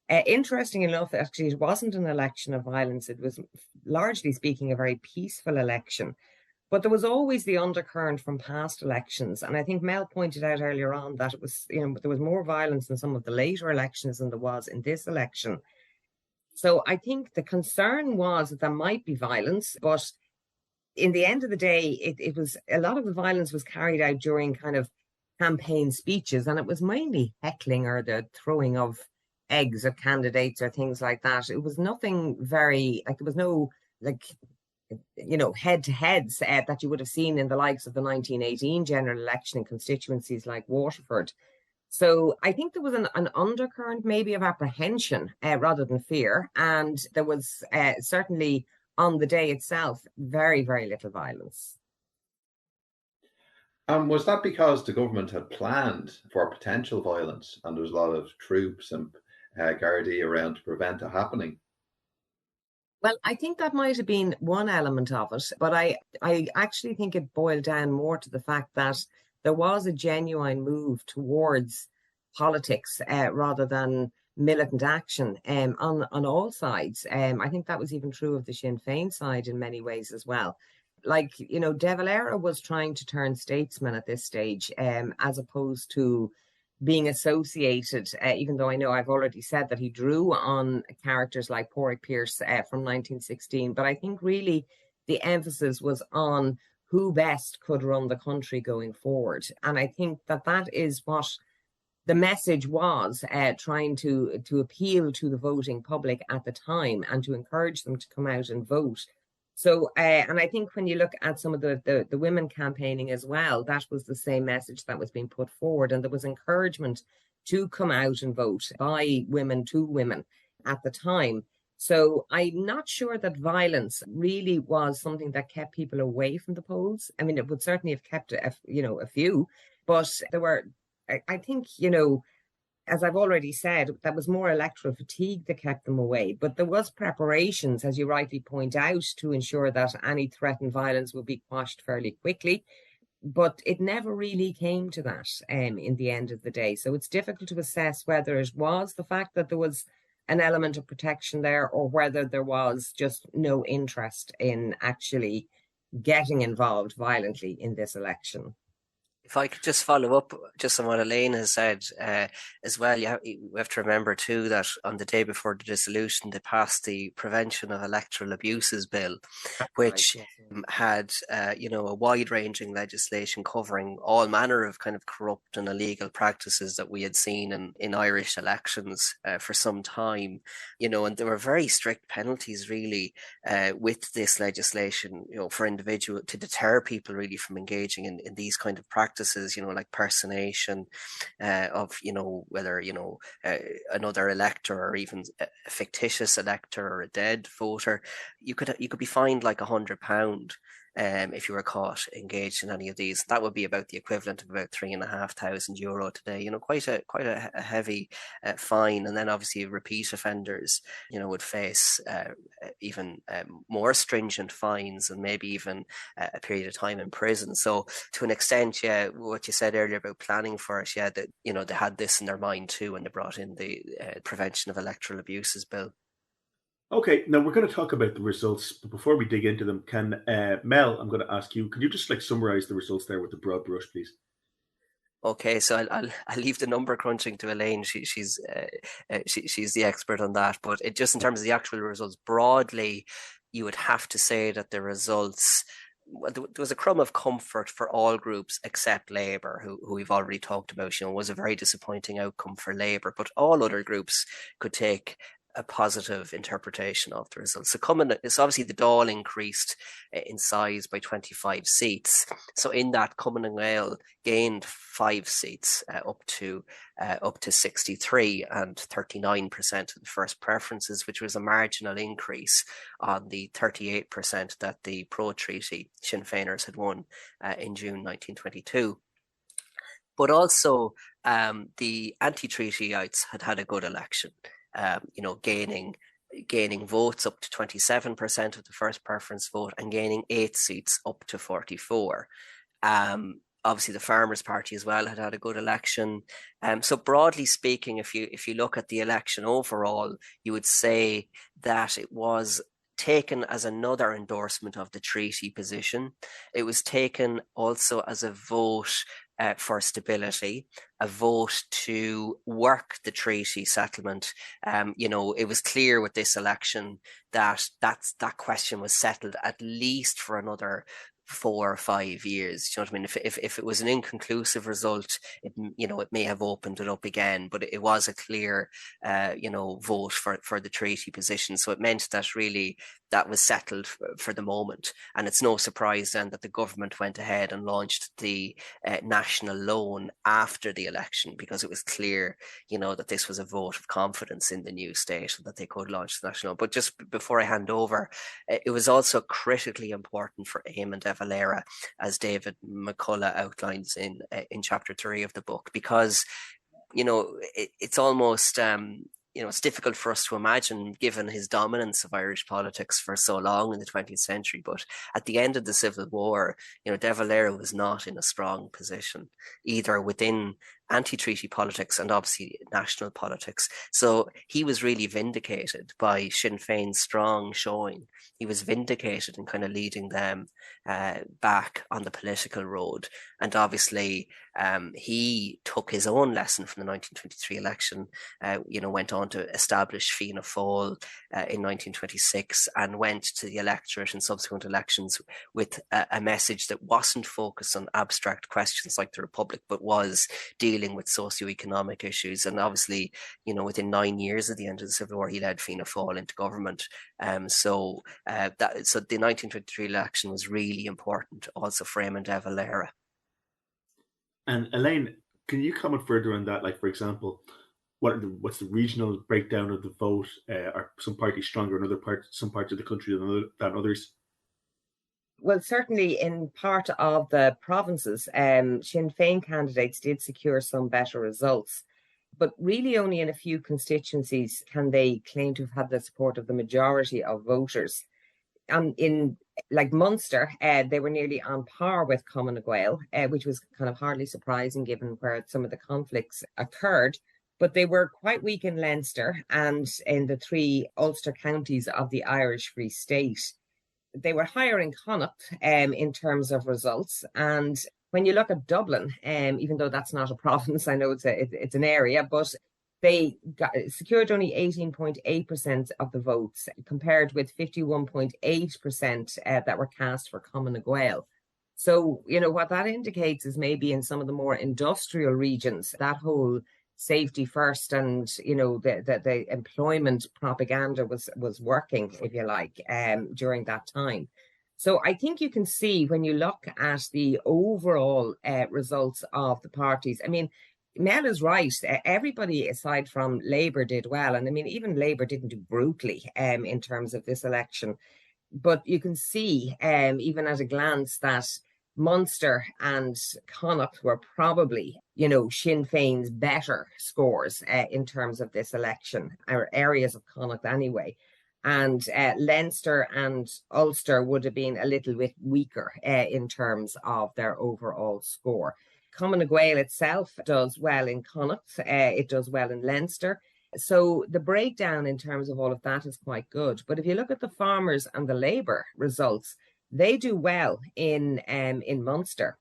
Interesting enough, actually, it wasn't an election of violence. It was, largely speaking, a very peaceful election. But there was always the undercurrent from past elections. And I think Mel pointed out earlier on that it was, there was more violence in some of the later elections than there was in this election. So I think the concern was that there might be violence, but in the end of the day, it was, a lot of the violence was carried out during kind of campaign speeches, and it was mainly heckling or the throwing of eggs at candidates or things like that. It was nothing very, there was no, head-to-heads that you would have seen in the likes of the 1918 general election in constituencies like Waterford. So I think there was an undercurrent maybe of apprehension rather than fear. And there was certainly on the day itself, very, very little violence. Was that because the government had planned for potential violence and there was a lot of troops and Gardaí around to prevent it happening? Well, I think that might have been one element of it, but I actually think it boiled down more to the fact that there was a genuine move towards politics rather than militant action on all sides. I think that was even true of the Sinn Féin side in many ways as well. Like, De Valera was trying to turn statesman at this stage, as opposed to being associated, even though I know I've already said that he drew on characters like Porrick Pierce from 1916. But I think really the emphasis was on who best could run the country going forward. And I think that is what the message was, trying to appeal to the voting public at the time and to encourage them to come out and vote. So, and I think when you look at some of the women campaigning as well, that was the same message that was being put forward. And there was encouragement to come out and vote by women to women at the time. So I'm not sure that violence really was something that kept people away from the polls. I mean, it would certainly have kept a few, but there were, I think, as I've already said, that was more electoral fatigue that kept them away. But there was preparations, as you rightly point out, to ensure that any threatened violence would be quashed fairly quickly. But it never really came to that in the end of the day. So it's difficult to assess whether it was the fact that there was an element of protection there or whether there was just no interest in actually getting involved violently in this election. If I could just follow up just on what Elaine has said as well, we have to remember too that on the day before the dissolution, they passed the Prevention of Electoral Abuses Bill, which had, a wide-ranging legislation covering all manner of kind of corrupt and illegal practices that we had seen in Irish elections for some time, and there were very strict penalties really with this legislation, for individual to deter people really from engaging in these kind of practices. Like personation of, whether, another elector or even a fictitious elector or a dead voter, you could be fined like £100 if you were caught engaged in any of these. That would be about the equivalent of about €3,500 today. Quite a heavy fine. And then obviously repeat offenders, would face even more stringent fines and maybe even a period of time in prison. So to an extent, what you said earlier about planning for it, that they had this in their mind too when they brought in the Prevention of Electoral Abuses Bill. Okay, now we're going to talk about the results, but before we dig into them, Mel, I'm going to ask you, can you just summarize the results there with a broad brush, please? Okay, so I'll leave the number crunching to Elaine. She's the expert on that. But just in terms of the actual results, broadly, you would have to say that the results, there was a crumb of comfort for all groups except Labour, who we've already talked about. Was a very disappointing outcome for Labour, but all other groups could take a positive interpretation of the results. So it's obviously the Dáil increased in size by 25 seats. So in that, Cumann and Gael gained 5 seats up to 63 and 39% of the first preferences, which was a marginal increase on the 38% that the pro-treaty Sinn Féiners had won in June 1922. But also the anti-treatyites had a good election. Gaining votes up to 27% of the first preference vote and gaining 8 seats up to 44. Obviously, the Farmers' Party as well had a good election. So broadly speaking, if you look at the election overall, you would say that it was taken as another endorsement of the treaty position. It was taken also as a vote for stability, a vote to work the treaty settlement. It was clear with this election that question was settled at least for another 4 or 5 years. Do you know what I mean? If it was an inconclusive result, it may have opened it up again, but it was a clear, vote for the treaty position. So it meant that really that was settled for the moment. And it's no surprise then that the government went ahead and launched the national loan after the election, because it was clear, that this was a vote of confidence in the new state and that they could launch the national loan. But just before I hand over, it was also critically important for Eamon de Valera, as David McCullough outlines in chapter 3 of the book, because it's almost it's difficult for us to imagine, given his dominance of Irish politics for so long in the 20th century. But at the end of the Civil War, de Valera was not in a strong position, either within anti-treaty politics and obviously national politics. So he was really vindicated by Sinn Féin's strong showing. He was vindicated in kind of leading them back on the political road. And obviously he took his own lesson from the 1923 election, went on to establish Fianna Fáil in 1926 and went to the electorate in subsequent elections with a message that wasn't focused on abstract questions like the Republic, but was dealing with socioeconomic issues. And obviously, within 9 years at the end of the Civil War, he led Fianna Fáil into government. So the 1923 election was really important also for Eamon de Valera. And Elaine, can you comment further on that? Like, for example, what's the regional breakdown of the vote? Are some parties stronger in some parts of the country than others? Well, certainly in part of the provinces, Sinn Féin candidates did secure some better results, but really only in a few constituencies can they claim to have had the support of the majority of voters. In like Munster, they were nearly on par with Cumann na Gael, which was kind of hardly surprising given where some of the conflicts occurred. But they were quite weak in Leinster and in the 3 Ulster counties of the Irish Free State. They were higher in Connacht in terms of results. And when you look at Dublin, even though that's not a province, I know it's an area, but they secured only 18.8% of the votes, compared with 51.8% that were cast for Cumann na Gael. So, what that indicates is maybe in some of the more industrial regions, that whole safety first and, the employment propaganda was working, if you like, during that time. So I think you can see when you look at the overall results of the parties. I mean, Mel is right. Everybody aside from Labour did well. And I mean, even Labour didn't do brutally in terms of this election. But you can see, even at a glance, that Munster and Connacht were probably, Sinn Féin's better scores in terms of this election, or areas of Connacht anyway. And Leinster and Ulster would have been a little bit weaker in terms of their overall score. Cumann na Gael itself does well in Connacht, it does well in Leinster. So the breakdown in terms of all of that is quite good. But if you look at the Farmers and the Labour results, they do well in Munster.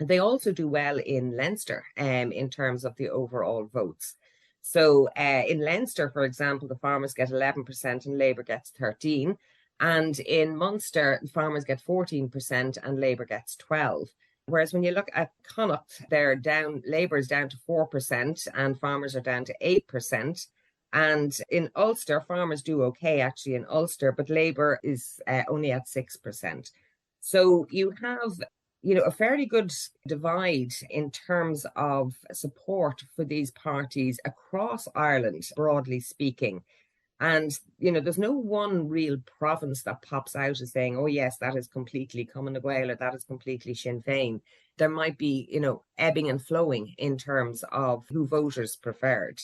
They also do well in Leinster in terms of the overall votes. So in Leinster, for example, the Farmers get 11% and Labour gets 13%. And in Munster, the Farmers get 14% and Labour gets 12%. Whereas when you look at Connacht, they're down, Labour's down to 4% and Farmers are down to 8%. And in Ulster, Farmers do okay actually in Ulster, but Labour is only at 6%. So you have, a fairly good divide in terms of support for these parties across Ireland, broadly speaking. And, there's no one real province that pops out as saying, oh, yes, that is completely Cumann na Gael or that is completely Sinn Féin. There might be, ebbing and flowing in terms of who voters preferred.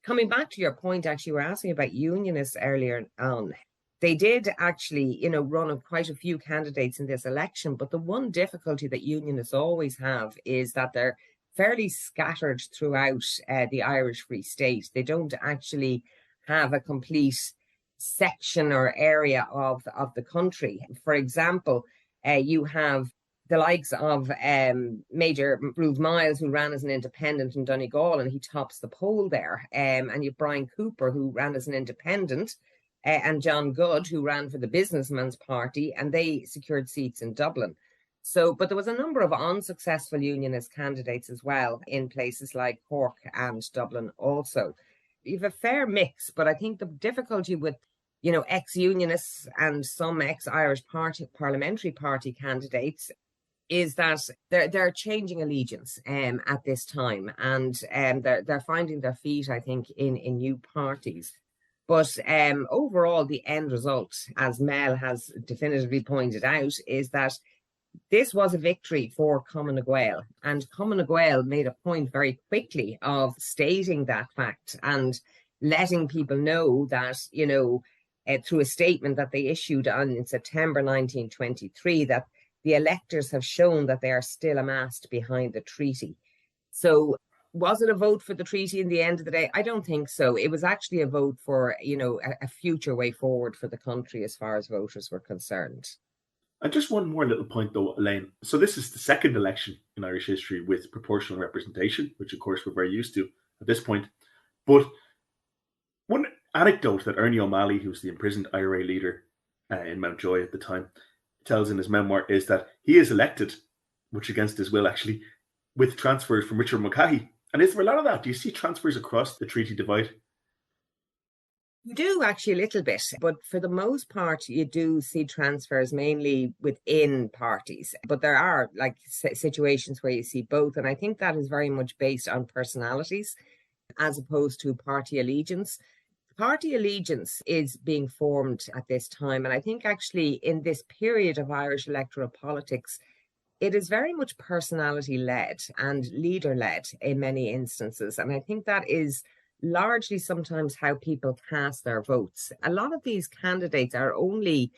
Coming back to your point, actually, we're asking about unionists earlier on. They did actually, run quite a few candidates in this election. But the one difficulty that unionists always have is that they're fairly scattered throughout the Irish Free State. They don't actually have a complete section or area of the country. For example, you have the likes of Major Ruth Miles, who ran as an independent in Donegal, and he tops the poll there. And you have Brian Cooper, who ran as an independent, and John Good, who ran for the Businessman's Party, and they secured seats in Dublin. So, but there was a number of unsuccessful unionist candidates as well in places like Cork and Dublin also. You have a fair mix, but I think the difficulty with, ex-unionists and some ex-Irish parliamentary party candidates is that they're changing allegiance at this time, and they're finding their feet, I think, in new parties. But overall, the end result, as Mel has definitively pointed out, is that this was a victory for Cumann na Gael, and Cumann na Gael made a point very quickly of stating that fact and letting people know that, through a statement that they issued in September 1923, that the electors have shown that they are still amassed behind the treaty. So was it a vote for the treaty in the end of the day? I don't think so. It was actually a vote for, a future way forward for the country as far as voters were concerned. And just one more little point though, Elaine. So this is the second election in Irish history with proportional representation, which of course we're very used to at this point. But one anecdote that Ernie O'Malley, who's the imprisoned IRA leader in Mountjoy at the time, tells in his memoir is that he is elected, much against his will actually, with transfers from Richard Mulcahy. And is there a lot of that? Do you see transfers across the treaty divide? You do actually a little bit, but for the most part, you do see transfers mainly within parties. But there are situations where you see both. And I think that is very much based on personalities as opposed to party allegiance. Party allegiance is being formed at this time. And I think actually in this period of Irish electoral politics, it is very much personality-led and leader-led in many instances. And I think that is largely sometimes how people cast their votes. A lot of these candidates are only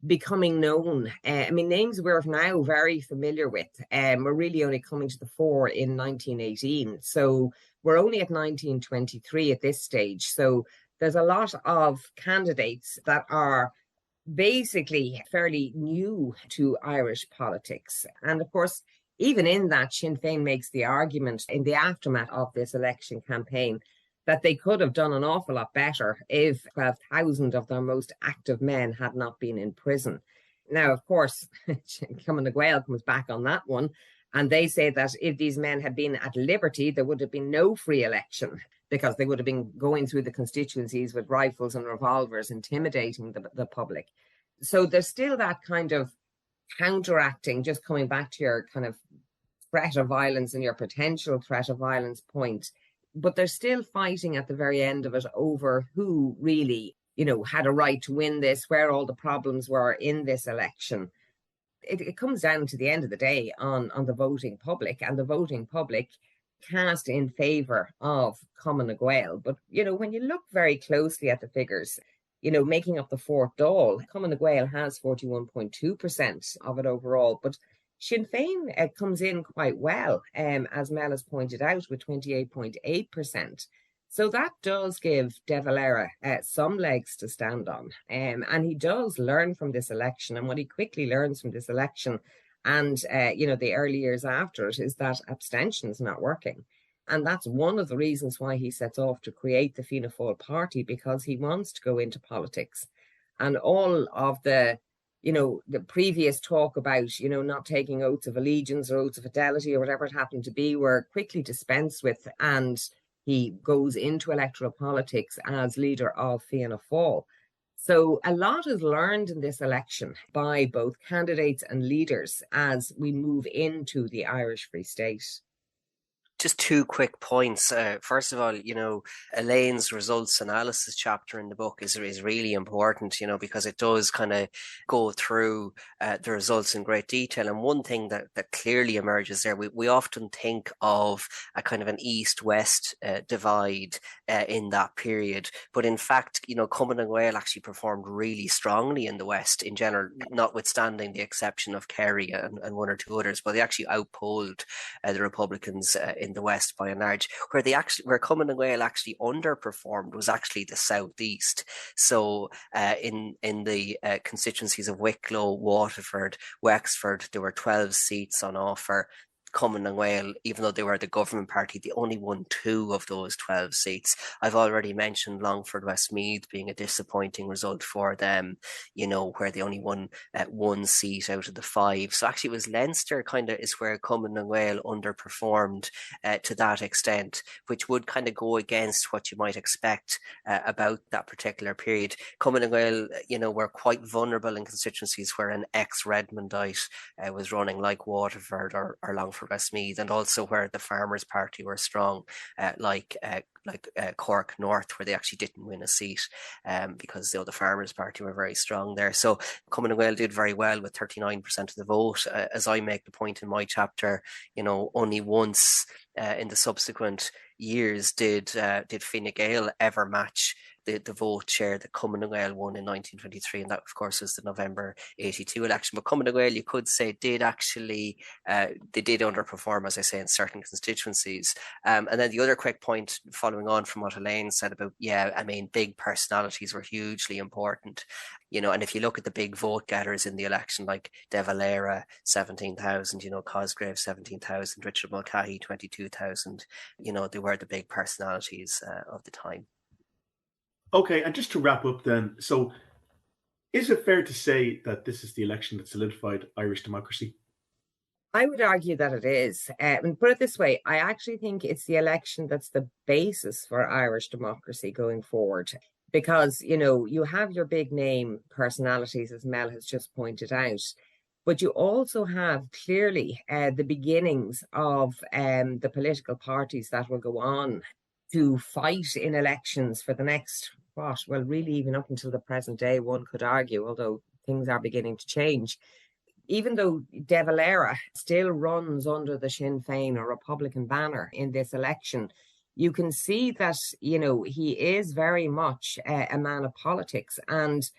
becoming known. Names we're now very familiar with. We're really only coming to the fore in 1918. So we're only at 1923 at this stage. So there's a lot of candidates that are basically fairly new to Irish politics. And of course, even in that, Sinn Féin makes the argument in the aftermath of this election campaign that they could have done an awful lot better if 12,000 of their most active men had not been in prison. Now, of course, Cumann na Gael comes back on that one, and they say that if these men had been at liberty, there would have been no free election, because they would have been going through the constituencies with rifles and revolvers, intimidating the public. So there's still that kind of counteracting, just coming back to your kind of threat of violence and your potential threat of violence point. But they're still fighting at the very end of it over who really, had a right to win this, where all the problems were in this election. It comes down to the end of the day on the voting public, and the voting public cast in favour of Cumann na Gael. But, when you look very closely at the figures, making up the fourth Dáil, Cumann na Gael has 41.2% of it overall. But Sinn Féin comes in quite well, as Mel has pointed out, with 28.8%. So that does give De Valera some legs to stand on. And he does learn from this election. And what he quickly learns from this election and, the early years after it, is that abstention is not working. And that's one of the reasons why he sets off to create the Fianna Fáil party, because he wants to go into politics. And all of the previous talk about, not taking oaths of allegiance or oaths of fidelity or whatever it happened to be were quickly dispensed with. And he goes into electoral politics as leader of Fianna Fáil. So a lot is learned in this election by both candidates and leaders as we move into the Irish Free State. Just two quick points. First of all, Elaine's results analysis chapter in the book is really important, because it does kind of go through the results in great detail. And one thing that clearly emerges there, we often think of a kind of an east-west divide in that period. But in fact, Cumann na Gael actually performed really strongly in the West in general, notwithstanding the exception of Kerry and one or two others, but they actually outpolled the Republicans in the West by and large. Where Cumann na Gael actually underperformed was actually the southeast. So in the constituencies of Wicklow, Waterford, Wexford, there were 12 seats on offer. Cumann and Gael, even though they were the government party, they only won 2 of those 12 seats. I've already mentioned Longford Westmeath being a disappointing result for them, where they only won 1 seat out of the 5. So actually it was Leinster kind of is where Cumann and Gael underperformed to that extent, which would kind of go against what you might expect about that particular period. Cumann and Gael, were quite vulnerable in constituencies where an ex-Redmondite was running, like Waterford or Longford Westmeath, and also where the Farmers' Party were strong, like Cork North, where they actually didn't win a seat because the Farmers' Party were very strong there. So Cumann and Gael did very well with 39% of the vote. As I make the point in my chapter, only once in the subsequent years did Fine Gael ever match the vote share that Cumann and Gael won in 1923, and that of course was the November 82 election. But Cumann and Gael, you could say, did actually they did underperform, as I say, in certain constituencies. And then the other quick point, following on from what Elaine said about, big personalities were hugely important. And if you look at the big vote getters in the election, like De Valera, 17,000, Cosgrave, 17,000, Richard Mulcahy, 22,000, they were the big personalities of the time. Okay, and just to wrap up then, so is it fair to say that this is the election that solidified Irish democracy? I would argue that it is. And put it this way, I actually think it's the election that's the basis for Irish democracy going forward. Because, you have your big name personalities, as Mel has just pointed out, but you also have clearly the beginnings of the political parties that will go on to fight in elections for the next, really even up until the present day, one could argue, although things are beginning to change. Even though De Valera still runs under the Sinn Féin or Republican banner in this election, you can see that, he is very much a man of politics, and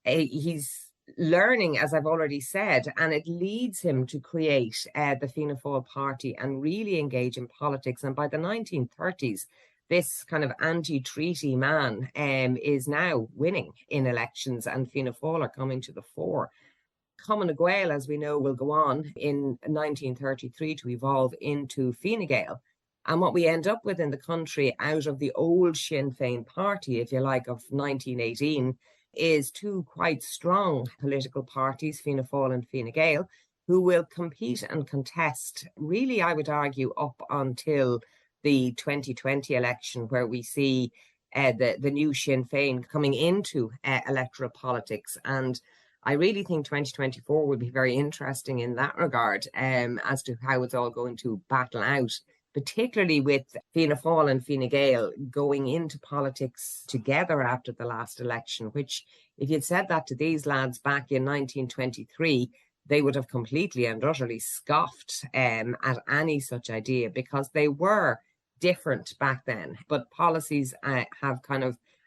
he's learning, as I've already said, and it leads him to create the Fianna Fáil party and really engage in politics. And by the 1930s, this kind of anti-treaty man is now winning in elections, and Fianna Fáil are coming to the fore. Cumann and Gael, as we know, will go on in 1933 to evolve into Fine Gael. And what we end up with in the country out of the old Sinn Féin party, if you like, of 1918, is 2 quite strong political parties, Fianna Fáil and Fine Gael, who will compete and contest, really, I would argue, up until the 2020 election, where we see the new Sinn Féin coming into electoral politics. And I really think 2024 will be very interesting in that regard, as to how it's all going to battle out, particularly with Fianna Fáil and Fine Gael going into politics together after the last election, which, if you'd said that to these lads back in 1923, they would have completely and utterly scoffed at any such idea, because they were different back then. But policies have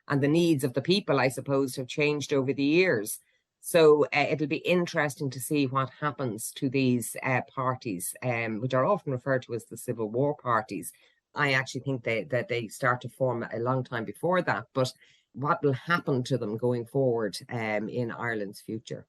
and the needs of the people, I suppose, have changed over the years. So it'll be interesting to see what happens to these parties, which are often referred to as the Civil War parties. I actually think that they start to form a long time before that, but what will happen to them going forward in Ireland's future?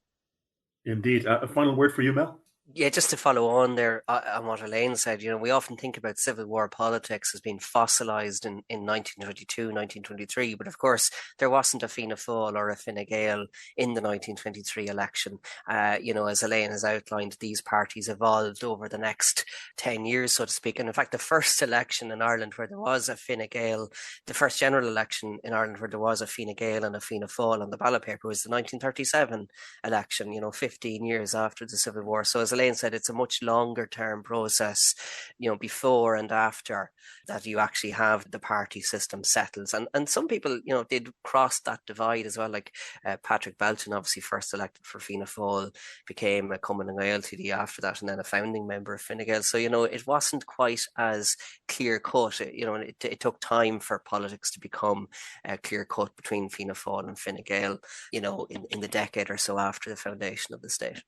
Indeed. A final word for you, Mel? Yeah, just to follow on there on what Elaine said, we often think about Civil War politics as being fossilised in 1922, 1923, but of course there wasn't a Fianna Fáil or a Fine Gael in the 1923 election. As Elaine has outlined, these parties evolved over the next 10 years, so to speak. And in fact, the first election in Ireland where there was a Fine Gael, the first general election in Ireland where there was a Fine Gael and a Fianna Fáil on the ballot paper was the 1937 election, 15 years after the Civil War. So as Elaine said, it's a much longer term process, before and after that you actually have the party system settled. And some people, did cross that divide as well, like Patrick Belton, obviously first elected for Fianna Fáil, became a Cumann and Gael TD after that, and then a founding member of Fine Gael. So, it wasn't quite as clear cut. It took time for politics to become clear cut between Fianna Fáil and Fine Gael, in the decade or so after the foundation of the state.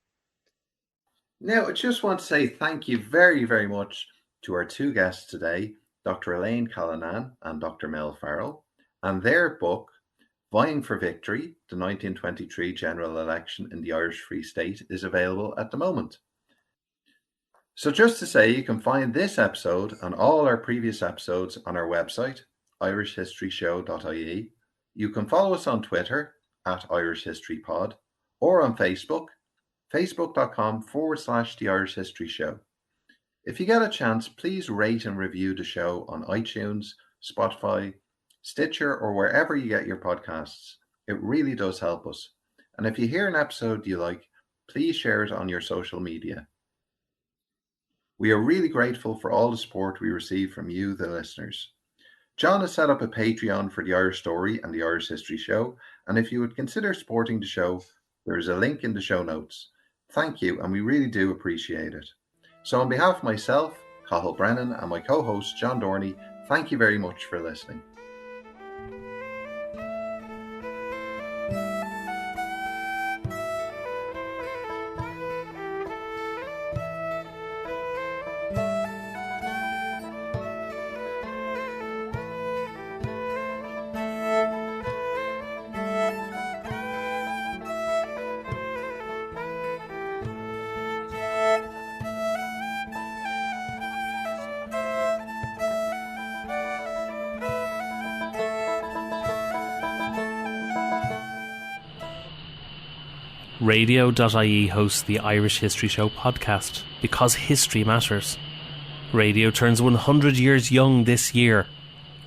Now, I just want to say thank you very, very much to our 2 guests today, Dr. Elaine Callinan and Dr. Mel Farrell, and their book, Vying for Victory, the 1923 General Election in the Irish Free State, is available at the moment. So just to say, you can find this episode and all our previous episodes on our website, irishhistoryshow.ie. You can follow us on Twitter @IrishHistoryPod or on Facebook, facebook.com/The Irish History Show. If you get a chance, please rate and review the show on iTunes, Spotify, Stitcher, or wherever you get your podcasts. It really does help us. And if you hear an episode you like, please share it on your social media. We are really grateful for all the support we receive from you, the listeners. John has set up a Patreon for the Irish Story and the Irish History Show, and if you would consider supporting the show, there is a link in the show notes. Thank you, and we really do appreciate it. So on behalf of myself, Cathal Brennan, and my co-host John Dorney, thank you very much for listening. Radio.ie hosts the Irish History Show podcast because history matters. Radio turns 100 years young this year.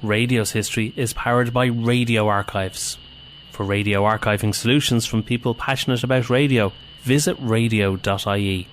Radio's history is powered by radio archives. For radio archiving solutions from people passionate about radio, visit radio.ie.